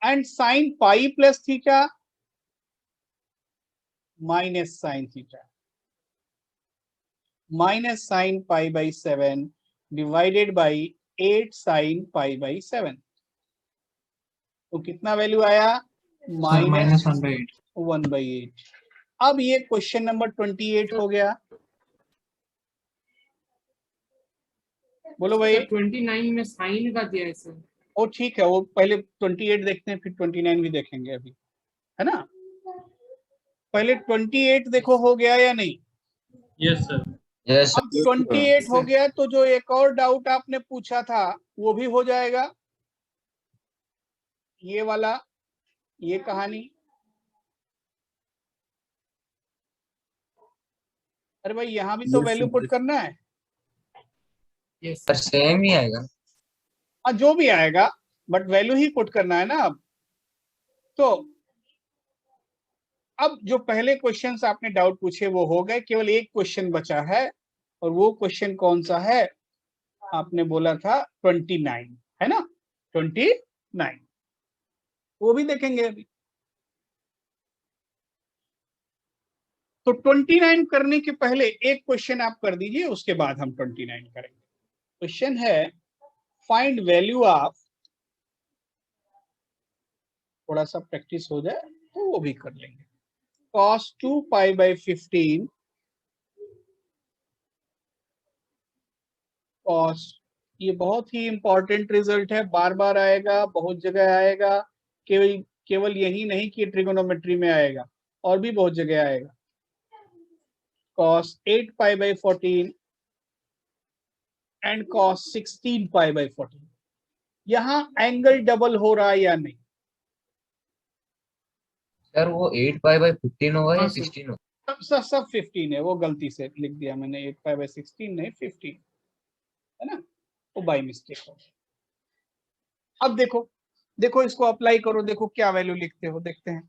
And sine pi plus theta minus sine theta, minus sign pi by 7 divided by 8 sign pi by 7। तो कितना वैल्यू आया? minus 1/8. 1/8। अब ये क्वेश्चन नंबर 28 हो गया। बोलो भाई। सर 29 में साइन का दिया है सर। ओ ठीक है, वो पहले 28 देखते हैं, फिर 29 भी देखेंगे अभी, है ना। पहले 28 देखो हो गया या नहीं? Yes, sir. Yes, sir. अब 28 हो गया तो जो एक और डाउट आपने पूछा था वो भी हो जाएगा। ये वाला, ये कहानी, अरे भाई यहाँ भी तो वैल्यू पुट करना है। यस पर सेम ही आएगा। जो भी आएगा बट वैल्यू ही पुट करना है ना। तो अब जो पहले क्वेश्चंस आपने डाउट पूछे वो हो गए, केवल एक क्वेश्चन बचा है, और वो क्वेश्चन कौन सा है? आपने बोला था 29, है ना, 29, वो भी देखेंगे अभी। तो 29 करने के पहले एक क्वेश्चन आप कर दीजिए, उसके बाद हम 29 करेंगे। क्वेश्चन है फाइंड वैल्यू ऑफ, थोड़ा सा प्रैक्टिस हो जाए तो वो भी कर लेंगे। cos 2 पाई बाई 15 cos, ये बहुत ही इंपॉर्टेंट रिजल्ट है, बार बार आएगा, बहुत जगह आएगा, केवल केवल यही नहीं कि ट्रिगोनोमेट्री में आएगा, और भी बहुत जगह आएगा। cos 8 pi by 14 and cos 16 pi by 14। यहाँ एंगल डबल हो रहा है या नहीं? सर वो 8 पाई बाई 15 होगा या हाँ, सर। 16 होगा? सब 15 है, वो गलती से लिख दिया मैंने, 8 पाई बाई 16 नहीं 15, है ना, वो बाई मिस्टेक हो। अब देखो, देखो इसको अप्लाई करो, देखो क्या वैल्यू लिखते हो, देखते हैं।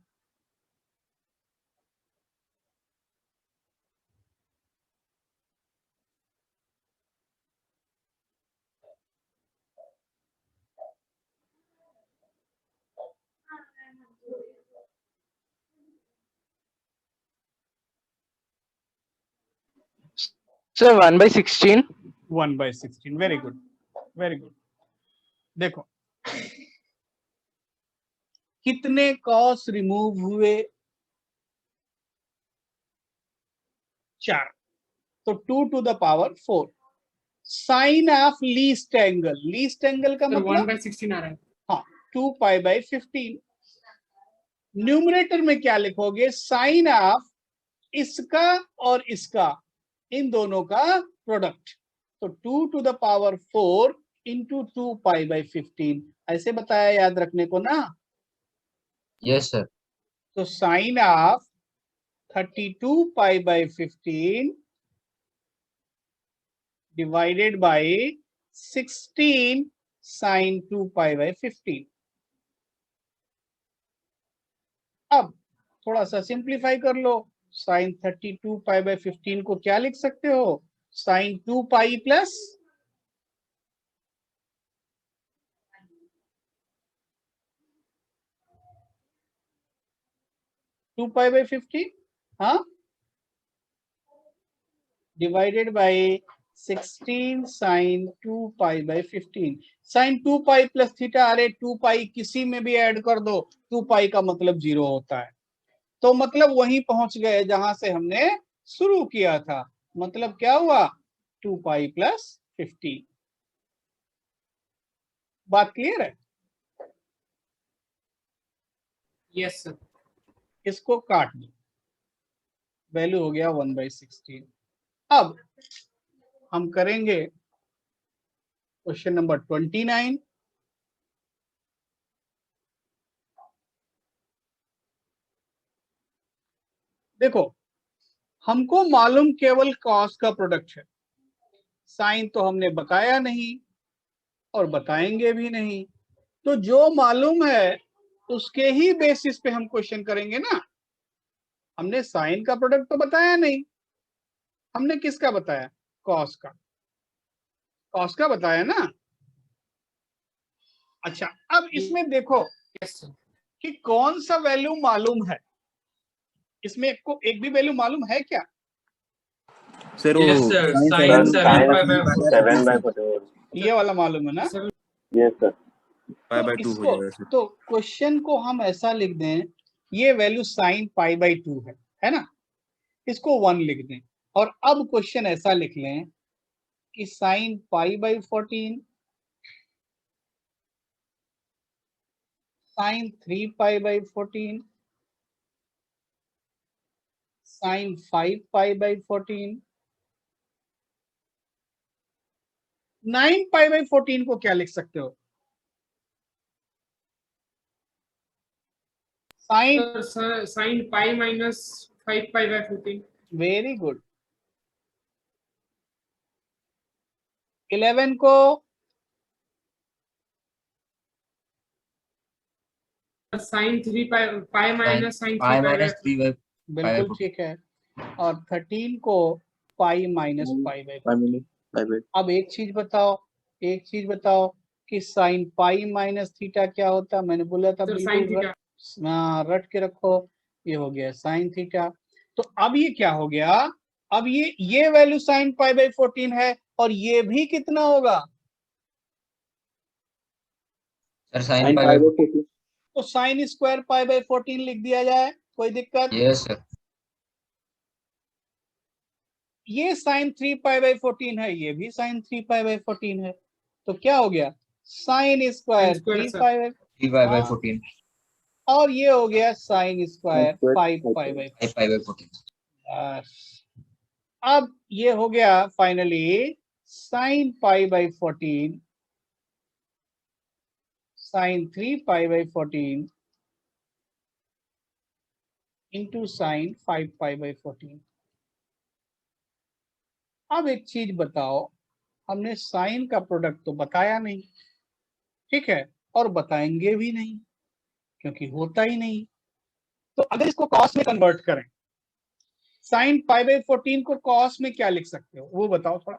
Sir, 1/16. 1/16, very good, very good. देखो कितने कॉस रिमूव हुए? 4, तो 2 to the power 4। Sine of least angle, least angle का सर मतलब 1/16 आ रहा है। हाँ 2 पाई बाई 15। न्यूमरेटर में क्या लिखोगे? साइन ऑफ इसका और इसका, इन दोनों का प्रोडक्ट। तो 2 to the power 4 into 2 pi by 15, ऐसे बताया याद रखने को ना। Yes sir. तो sine of 32 pi by 15 divided by 16 sine 2 pi by 15। अब थोड़ा सा सिंप्लीफाई कर लो। साइन 32 पाई बाई 15 को क्या लिख सकते हो? Sine 2 pi plus 2 pi by 15, हाँ, divided by 16 sine 2 pi by 15। Sine 2 pi plus theta, अरे 2 पाई किसी में भी ऐड कर दो, 2 पाई का मतलब 0 होता है। तो मतलब वहीं पहुंच गए जहां से हमने शुरू किया था। मतलब क्या हुआ? 2 पाई प्लस 15। बात क्लियर है? Yes sir. इसको काट दो, वैल्यू हो गया 1/16। अब हम करेंगे क्वेश्चन नंबर 29। देखो हमको मालूम केवल कॉस का प्रोडक्ट है, साइन तो हमने बताया नहीं और बताएंगे भी नहीं। तो जो मालूम है उसके ही बेसिस पे हम क्वेश्चन करेंगे ना। हमने साइन का प्रोडक्ट तो बताया नहीं, हमने किसका बताया? कॉस का, कॉस का बताया ना। अच्छा अब इसमें देखो यस सर। कि कौन सा वैल्यू मालूम है, इसमें एक भी वैल्यू मालूम है क्या? सर Yes, वो sir. sin Sin 7 pi by 7 by 4. ये वाला मालूम है ना? Yes, sir. 5 by 2 हो जाएगा इसको सर। तो क्वेश्चन को हम ऐसा लिख दें, ये वैल्यू साइन पाई बाई 2 है ना? इसको 1 लिख दें और अब क्वेश्चन ऐसा लिख लें कि sine pi by 14, sine 3 pi by 14, sine 5 pi by 14, 9 pi by 14 को क्या लिख सकते हो? Sine sine pi minus 5 pi by 14। Very good. 11 को sine 3 pi minus sine 3 pi pi minus 3 by बिल्कुल ठीक है, और 13 को pi minus pi by. 5 minutes. 5 by अब एक चीज बताओ कि साइन पाई माइनस थीटा क्या होता है? मैंने बोला था तो साइन बिल्कुल थीटा। रट के रखो, ये हो गया साइन थीटा। तो अब ये क्या हो गया? अब ये वैल्यू साइन पाई बाई 14 है और ये भी कितना होगा? Sir sine Sin pi pi by by 14. तो साइन स्क्वायर पाई बाई 14 लिख दिया जाए, कोई दिक्कत? Yes sir. ये साइन 3 पाई बाई 14 है, ये भी साइन 3 पाई बाई 14 है, तो क्या हो गया? Sine square 3 sir. Pi by, 3 pi by हाँ। 14 और ये हो गया sine square Square 5 pi by. 5 pi by 14। बस। अब ये हो गया finally sine pi by 14 sine 3 pi by 14 into sine 5 pi by 14। अब एक चीज बताओ, हमने साइन का प्रोडक्ट तो बताया नहीं, ठीक है, और बताएंगे भी नहीं क्योंकि होता ही नहीं। तो अगर इसको कॉस में कन्वर्ट करें, साइन पाई बाई 14 को कॉस में क्या लिख सकते हो वो बताओ, थोड़ा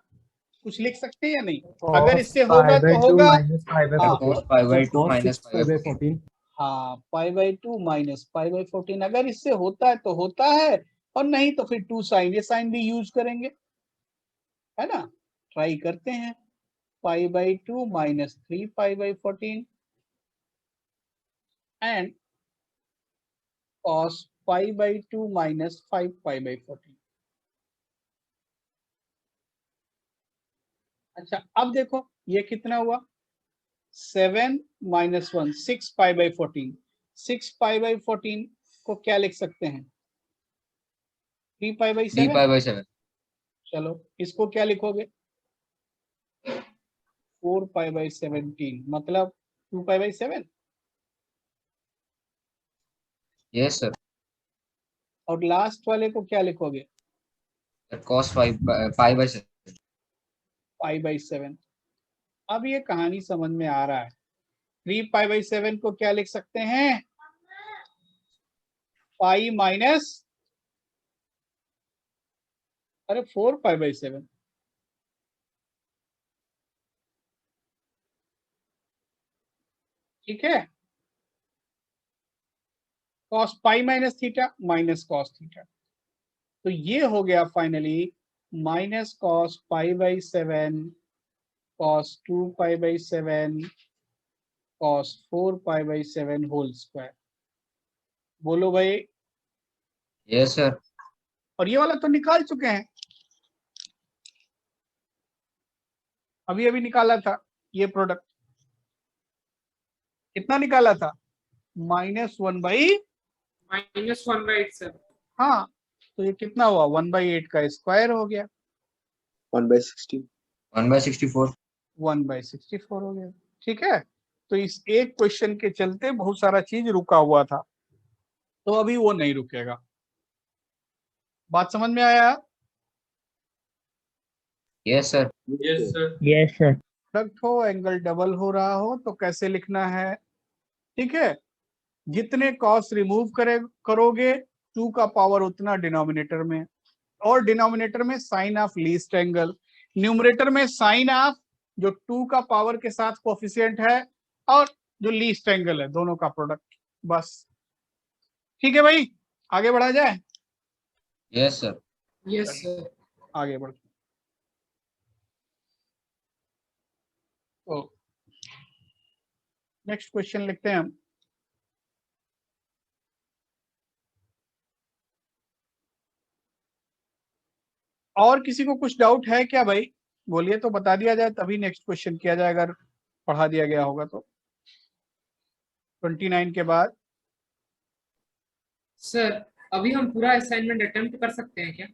कुछ लिख सकते हैं या नहीं? अगर इससे होगा तो होगा, cos pi by 2 minus pi by 14। हाँ pi by 2 minus pi by 14। अगर इससे होता है तो होता है, और नहीं तो फिर 2 साइन, ये साइन भी यूज करेंगे, है ना? ट्राई करते हैं। Pi by 2 minus 3 pi by 14 and cos pi by 2 minus 5 pi by 14। अच्छा अब देखो ये कितना हुआ? 7 minus 1 6 pi by 14। 6 pi by 14 को क्या लिख सकते हैं? 3 पाई बाई 3 7। Pi by 7। चलो इसको क्या लिखोगे? 4 पाई बाई 17 मतलब 2 पाई बाई 7। Yes sir. और लास्ट वाले को क्या लिखोगे? cos 5 pi by 7। Pi by 7। अब ये कहानी समझ में आ रहा है। 3 पाई बाई 7 को क्या लिख सकते हैं? पाई माइनस, अरे 4 पाई बाई 7। ठीक है, cos pi minus theta minus cos theta, तो ये हो गया finally minus cos pi by 7 cos 2 pi by 7 cos 4 pi by 7 whole square. बोलो भाई। Yes sir. और ये वाला तो निकाल चुके हैं, अभी अभी निकाला था ये प्रोडक्ट। कितना निकाला था? -1 बाई, -1/8 सर। हाँ, तो ये कितना हुआ? 1/8 का स्क्वायर हो गया, 1 by 16. 1 बाई 64। 1/64 हो गया। ठीक है, तो इस एक क्वेश्चन के चलते बहुत सारा चीज रुका हुआ था, तो अभी वो नहीं रुकेगा। बात समझ में आया? Yes sir. Yes, sir. Yes, sir. Product हो, एंगल डबल हो रहा हो तो कैसे लिखना है? ठीक है, जितने कॉस रिमूव करोगे 2 का पावर उतना डिनोमिनेटर में, और डिनोमिनेटर में sine of least angle, numerator में साइन ऑफ जो 2 का पावर के साथ कोफिशिएंट है और जो लीस्ट एंगल है, दोनों का प्रोडक्ट। बस ठीक है भाई, आगे बढ़ा जाए। Yes, sir. Yes, sir. आगे बढ़ते हैं। तो नेक्स्ट क्वेश्चन लिखते हैं हम। और किसी को कुछ डाउट है क्या भाई? बोलिए तो बता दिया जाए, तभी नेक्स्ट क्वेश्चन किया जाए अगर पढ़ा दिया गया होगा तो। 29 के बाद सर अभी हम पूरा असाइनमेंट अटेम्प्ट कर सकते हैं क्या?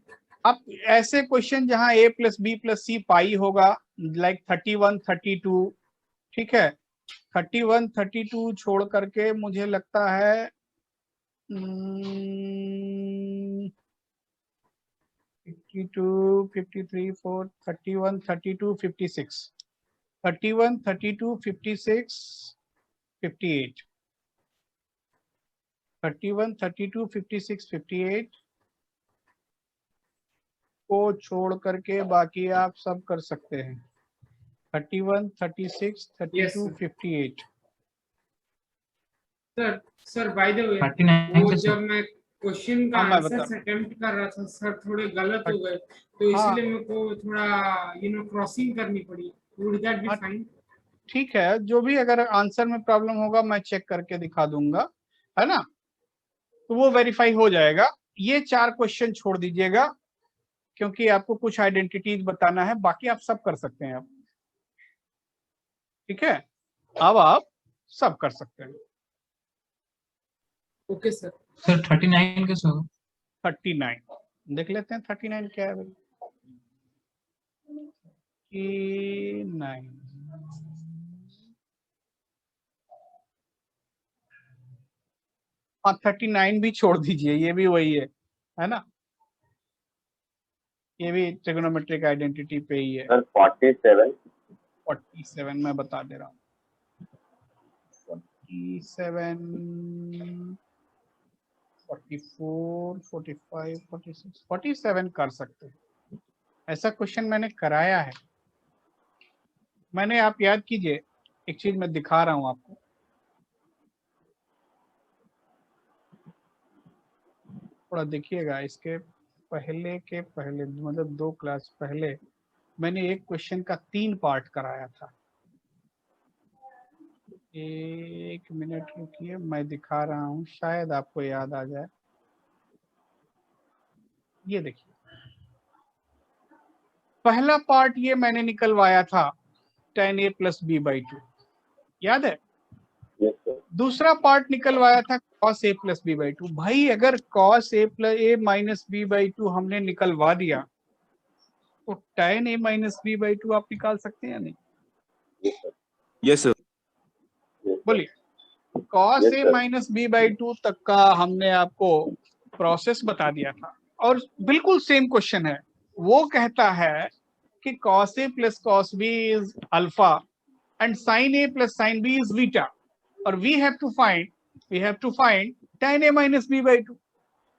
आप ऐसे क्वेश्चन जहां a प्लस बी प्लस सी पाई होगा, लाइक 31 32, ठीक है, 31 32 छोड़ करके मुझे लगता है 52 53 4 31 32 56, 31 32 56 58, 31 32 56 58 को छोड़ करके बाकी आप सब कर सकते हैं। 31 36 32 58। सर बाय द वे 39 वो के जब मैं क्वेश्चन का हाँ, मैं आंसर बता- अटेम्प्ट कर रहा था सर, थोड़े गलत हो गए, तो हाँ। इसलिए मेरे को थोड़ा क्रॉसिंग करनी पड़ी। वुड दैट बी हाँ। फाइन? ठीक है, जो भी अगर आंसर में प्रॉब्लम होगा मैं चेक करके दिखा दूंगा, है ना, तो वो वेरीफाई हो जाएगा। ये 4 क्वेश्चन छोड़ दीजिएगा क्योंकि आपको कुछ आइडेंटिटीज बताना है, बाकी आप सब कर सकते हैं। आप ठीक है, अब आप सब कर सकते हैं। Okay sir. सर 39 कैसे होगा? 39 देख लेते हैं, 39 क्या है भाई? 39 हाँ, 39 भी छोड़ दीजिए, ये भी वही है ना, ये भी ट्रिगोनोमेट्रिक आइडेंटिटी पे ही है। सर 47 47 मैं बता दे रहा हूँ। 47 44 45 46 47 कर सकते हैं। ऐसा क्वेश्चन मैंने कराया है, मैंने, आप याद कीजिए, एक चीज मैं दिखा रहा हूं आपको। थोड़ा देखिएगा, इसके पहले के पहले मतलब 2 क्लास पहले मैंने एक क्वेश्चन का 3 पार्ट कराया था। एक मिनट रुकिए, मैं दिखा रहा हूँ, शायद आपको याद आ जाए। ये देखिए, पहला पार्ट ये मैंने निकलवाया था tan a plus b by 2, याद है। यस सर दूसरा पार्ट निकलवाया था cos a plus b by 2। भाई अगर cos a plus a minus B by 2 हमने निकलवा दिया तो tan a minus B by 2 आप निकाल सकते हैं या नहीं? Yes, sir. बोलिए। cos Yes, a sir. Minus B by 2 तक का हमने आपको प्रोसेस बता दिया था, और बिल्कुल सेम क्वेश्चन है। वो कहता है कि cos a plus cos b is alpha and sin a plus sin b is beta, और we have to find tan a minus B by 2।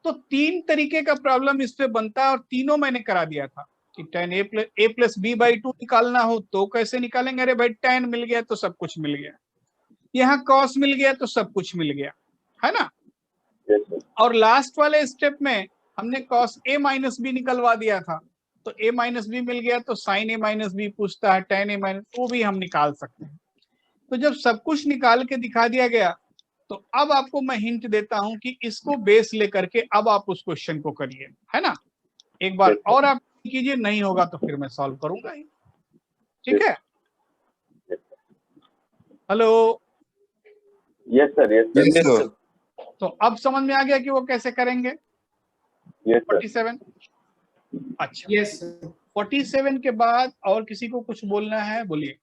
तो 3 तरीके का प्रॉब्लम इस पे बनता है, और तीनों मैंने करा दिया था कि tan a plus b by 2 निकालना हो तो कैसे निकालेंगे। अरे भाई tan मिल गया तो सब कुछ मिल गया, यहाँ cos मिल गया तो सब कुछ मिल गया, है ना। Yes, sir. और लास्ट वाले स्टेप में हमने cos a माइनस बी निकलवा दिया था, तो a माइनस बी मिल गया, तो sin a माइनस बी पूछता है, tan a माइनस, वो भी हम निकाल सकते हैं। तो जब सब कुछ निकाल के दिखा दिया गया, तो अब आपको मैं हिंट देता हूं कि इसको बेस लेकर के अब आप उस क्वेश्चन को करिए, है ना। एक बार और आप कीजिए, नहीं होगा तो फिर मैं सॉल्व करूंगा ही, ठीक है। Hello, Yes, sir. Yes, sir. Yes, sir. तो अब समझ में आ गया कि वो कैसे करेंगे। Yes, sir. 47, अच्छा, यस सर। 47 के बाद और किसी को कुछ बोलना है, बोलिए।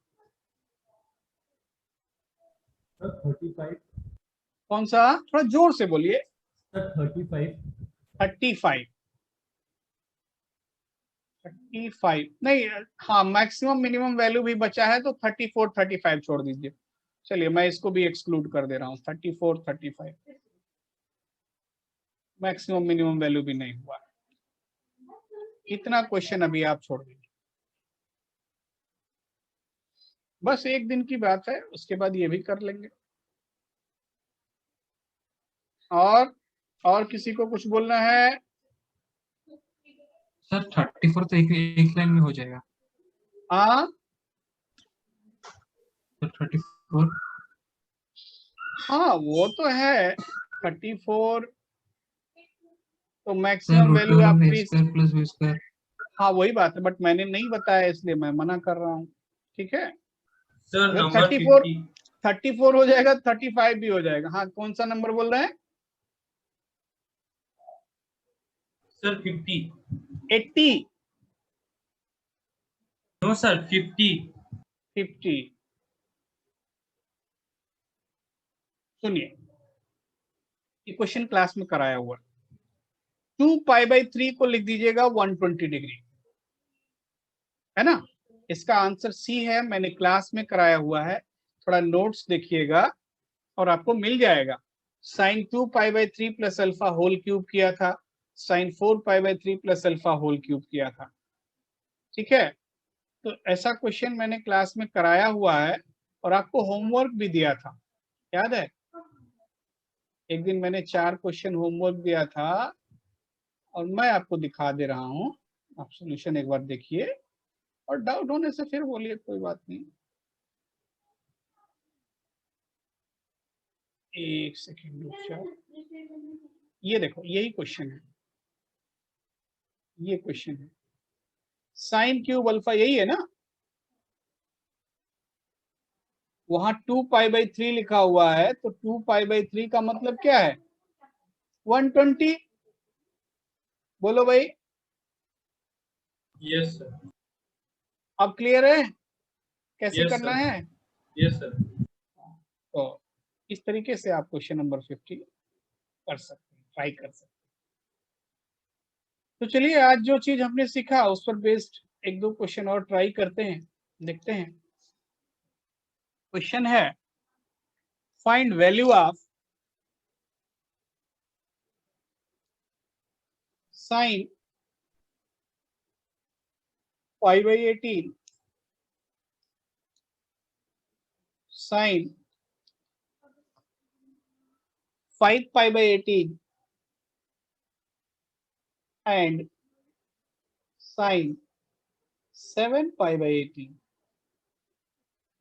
35 कौन सा? थोड़ा जोर से बोलिए। सर 35 35 नहीं, हाँ, मैक्सिमम मिनिमम वैल्यू भी बचा है तो 34 35 छोड़ दीजिए। चलिए मैं इसको भी एक्सक्लूड कर दे रहा हूँ। 34 35 मैक्सिमम मिनिमम वैल्यू भी नहीं हुआ। इतना क्वेश्चन अभी आप छोड़ दीजिए, बस एक दिन की बात है, उसके बाद ये भी कर लेंगे। और किसी को कुछ बोलना है? सर 34 तो एक लाइन में हो जाएगा हाँ सर 34 हाँ वो तो है 34, तो sir maximum root value over of A आपकी, स्क्वायर प्लस बी स्क्वायर हाँ वही बात है, बट मैंने नहीं बताया इसलिए मैं मना कर रहा हूँ। ठीक है, सर अगर नंबर 34 50 34 हो जाएगा 35 भी हो जाएगा। हाँ कौन सा नंबर बोल रहे हैं? Sir 50 80 no sir 50 50। सुनिए, ये क्वेश्चन क्लास में कराया हुआ, 2π/3 को लिख दीजिएगा 120 डिग्री, है ना। इसका आंसर सी है, मैंने क्लास में कराया हुआ है, थोड़ा नोट्स देखिएगा और आपको मिल जाएगा। Sine 2π/3 plus alpha whole cube किया था, sine 4π/3 plus alpha whole cube किया था। ठीक है, तो ऐसा क्वेश्चन मैंने क्लास में कराया हुआ है और आपको होमवर्क भी दिया था, याद है? एक दिन मैंने 4 क्वेश्चन होमवर्क दिया था और मैं आपको दिखा दे रहा हूं, आप सॉल्यूशन एक बार देखिए और डाउट होने से फिर बोलिए, कोई बात नहीं। एक सेकेंड रुक जाओ, ये देखो यही क्वेश्चन है, ये क्वेश्चन है साइन क्यूब अल्फा, यही है ना। वहां 2π/3 लिखा हुआ है, तो 2π/3 का मतलब क्या है? 120। बोलो भाई, यस सर अब क्लियर है कैसे Yes, करना sir. है? यस सर तो इस तरीके से आप क्वेश्चन नंबर 50 कर सकते हैं, ट्राई कर सकते हैं। तो चलिए आज जो चीज हमने सीखा उस पर बेस्ड एक दो क्वेश्चन और ट्राई करते हैं, देखते हैं। क्वेश्चन है, find value of sine π/18 sine 5π/18 and sine 7π/18।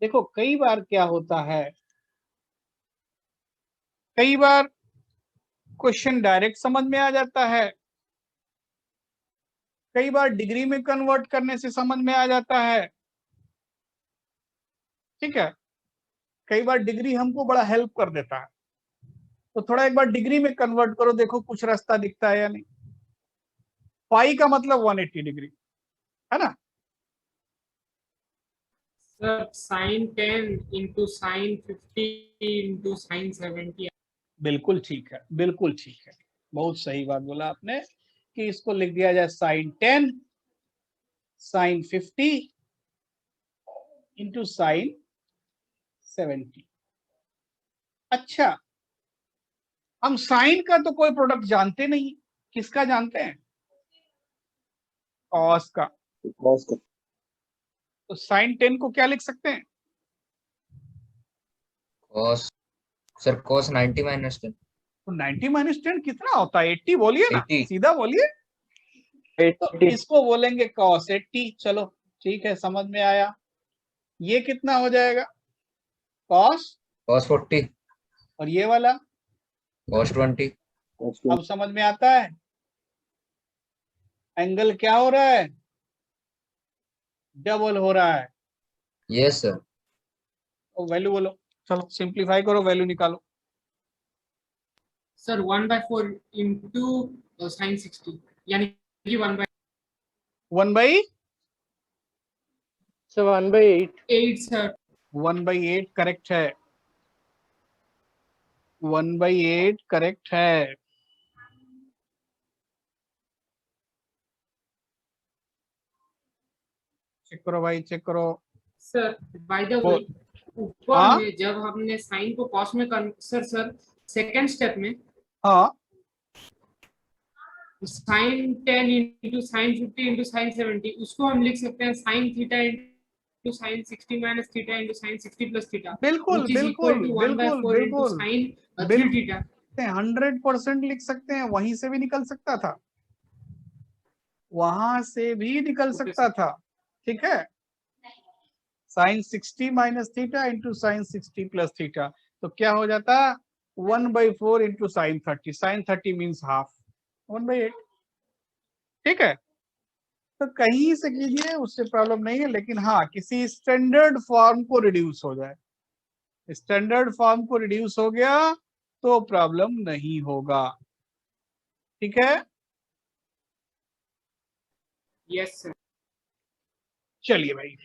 देखो कई बार क्या होता है, कई बार क्वेश्चन डायरेक्ट समझ में आ जाता है, कई बार डिग्री में कन्वर्ट करने से समझ में आ जाता है। ठीक है, कई बार डिग्री हमको बड़ा हेल्प कर देता है, तो थोड़ा एक बार डिग्री में कन्वर्ट करो, देखो कुछ रास्ता दिखता है या नहीं। पाई का मतलब 180 डिग्री, है ना। Sir sine 10 into sine 50 into sine 70। बिल्कुल ठीक है, बिल्कुल ठीक है, बहुत सही बात बोला आपने कि इसको लिख दिया जाए साइन 10 साइन 50 इंटू साइन 70। अच्छा, हम साइन का तो कोई प्रोडक्ट जानते नहीं, किसका जानते हैं? कॉस का। तो साइन 10 को क्या लिख सकते हैं? cos सर cos 90 minus 10 तो 90 - 10 कितना होता है? 80 बोलिए ना, 80 सीधा बोलिए। तो 80 इसको बोलेंगे cos 80। चलो ठीक है, समझ में आया। ये कितना हो जाएगा? cos, cos 40 और ये वाला cos 20 अब समझ में आता है। एंगल क्या हो रहा है? डबल हो रहा है। yes sir तो वैल्यू बोलो, चलो सिंप्लीफाई करो, वैल्यू निकालो। सर 1/4 इंटू साइन 60 यानी कि 1/8 So 1/8 सर। 1/8 करेक्ट है, 1/8 करेक्ट है। चेक करो भाई, चेक करो। सर बाय द वो- वे, ऊपर हाँ? में जब हमने साइन को कॉस में सर सेकंड स्टेप में हाँ sine 10 into sine 50 into sine 70, उसको हम लिख सकते हैं sine theta into sine 60 minus theta into sine 60 plus theta, बिल्कुल which is equal बिल्कुल to बिल्कुल 1/4 इंटू बिल्कुल साइन 3 बिल्कुल। थीटा। 100% लिख सकते हैं, वहीं से भी निकल सकता था। वहां से भी निकल सकता था, ठीक है। Sine 60 minus theta into sine 60 plus theta, तो क्या हो जाता 1/4 into sine 30, sine 30 means half 1/8, ठीक है। तो कहीं से कीजिए उससे प्रॉब्लम नहीं है, लेकिन हाँ किसी स्टैंडर्ड फॉर्म को रिड्यूस हो जाए, स्टैंडर्ड फॉर्म को रिड्यूस हो गया तो प्रॉब्लम नहीं होगा, ठीक है। Yes sir. चलिए भाई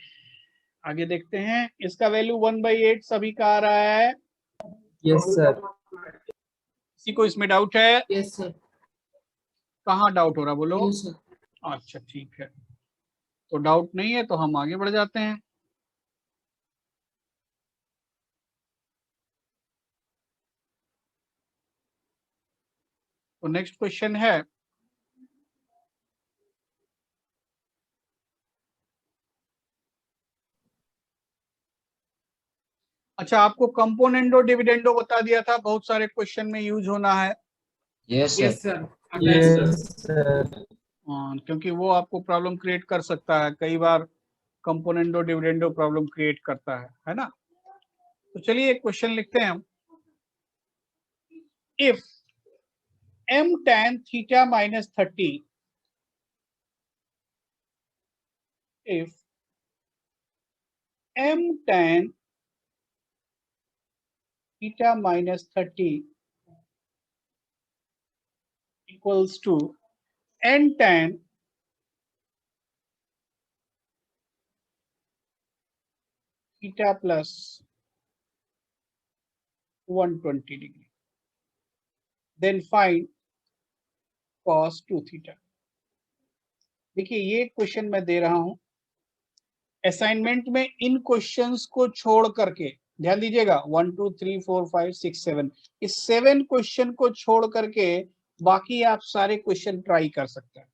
आगे देखते हैं, इसका वैल्यू 1/8 सभी का आ रहा है। Yes sir. किसी को इसमें डाउट है? Yes sir. कहाँ डाउट हो रहा बोलो? No sir. अच्छा ठीक है, तो डाउट नहीं है तो हम आगे बढ़ जाते हैं। तो नेक्स्ट क्वेश्चन है, अच्छा आपको कंपोनेंडो डिविडेंडो बता दिया था, बहुत सारे क्वेश्चन में यूज होना है। Yes yes sir. Sir. Yes sir. क्योंकि वो आपको प्रॉब्लम क्रिएट कर सकता है, कई बार कंपोनेंडो डिविडेंडो प्रॉब्लम क्रिएट करता है ना। तो चलिए एक क्वेश्चन लिखते हैं हम। If m tan theta minus 30, if m tan theta minus 30 equals to n tan theta plus 120 degree, then find cos 2 theta। देखिए ये क्वेश्चन मैं दे रहा हूं असाइनमेंट में, इन क्वेश्चंस को छोड़ करके ध्यान दीजिएगा 1 2 3 4 5 6 7, इस 7 क्वेश्चन को छोड़ करके बाकी आप सारे क्वेश्चन ट्राई कर सकते हैं।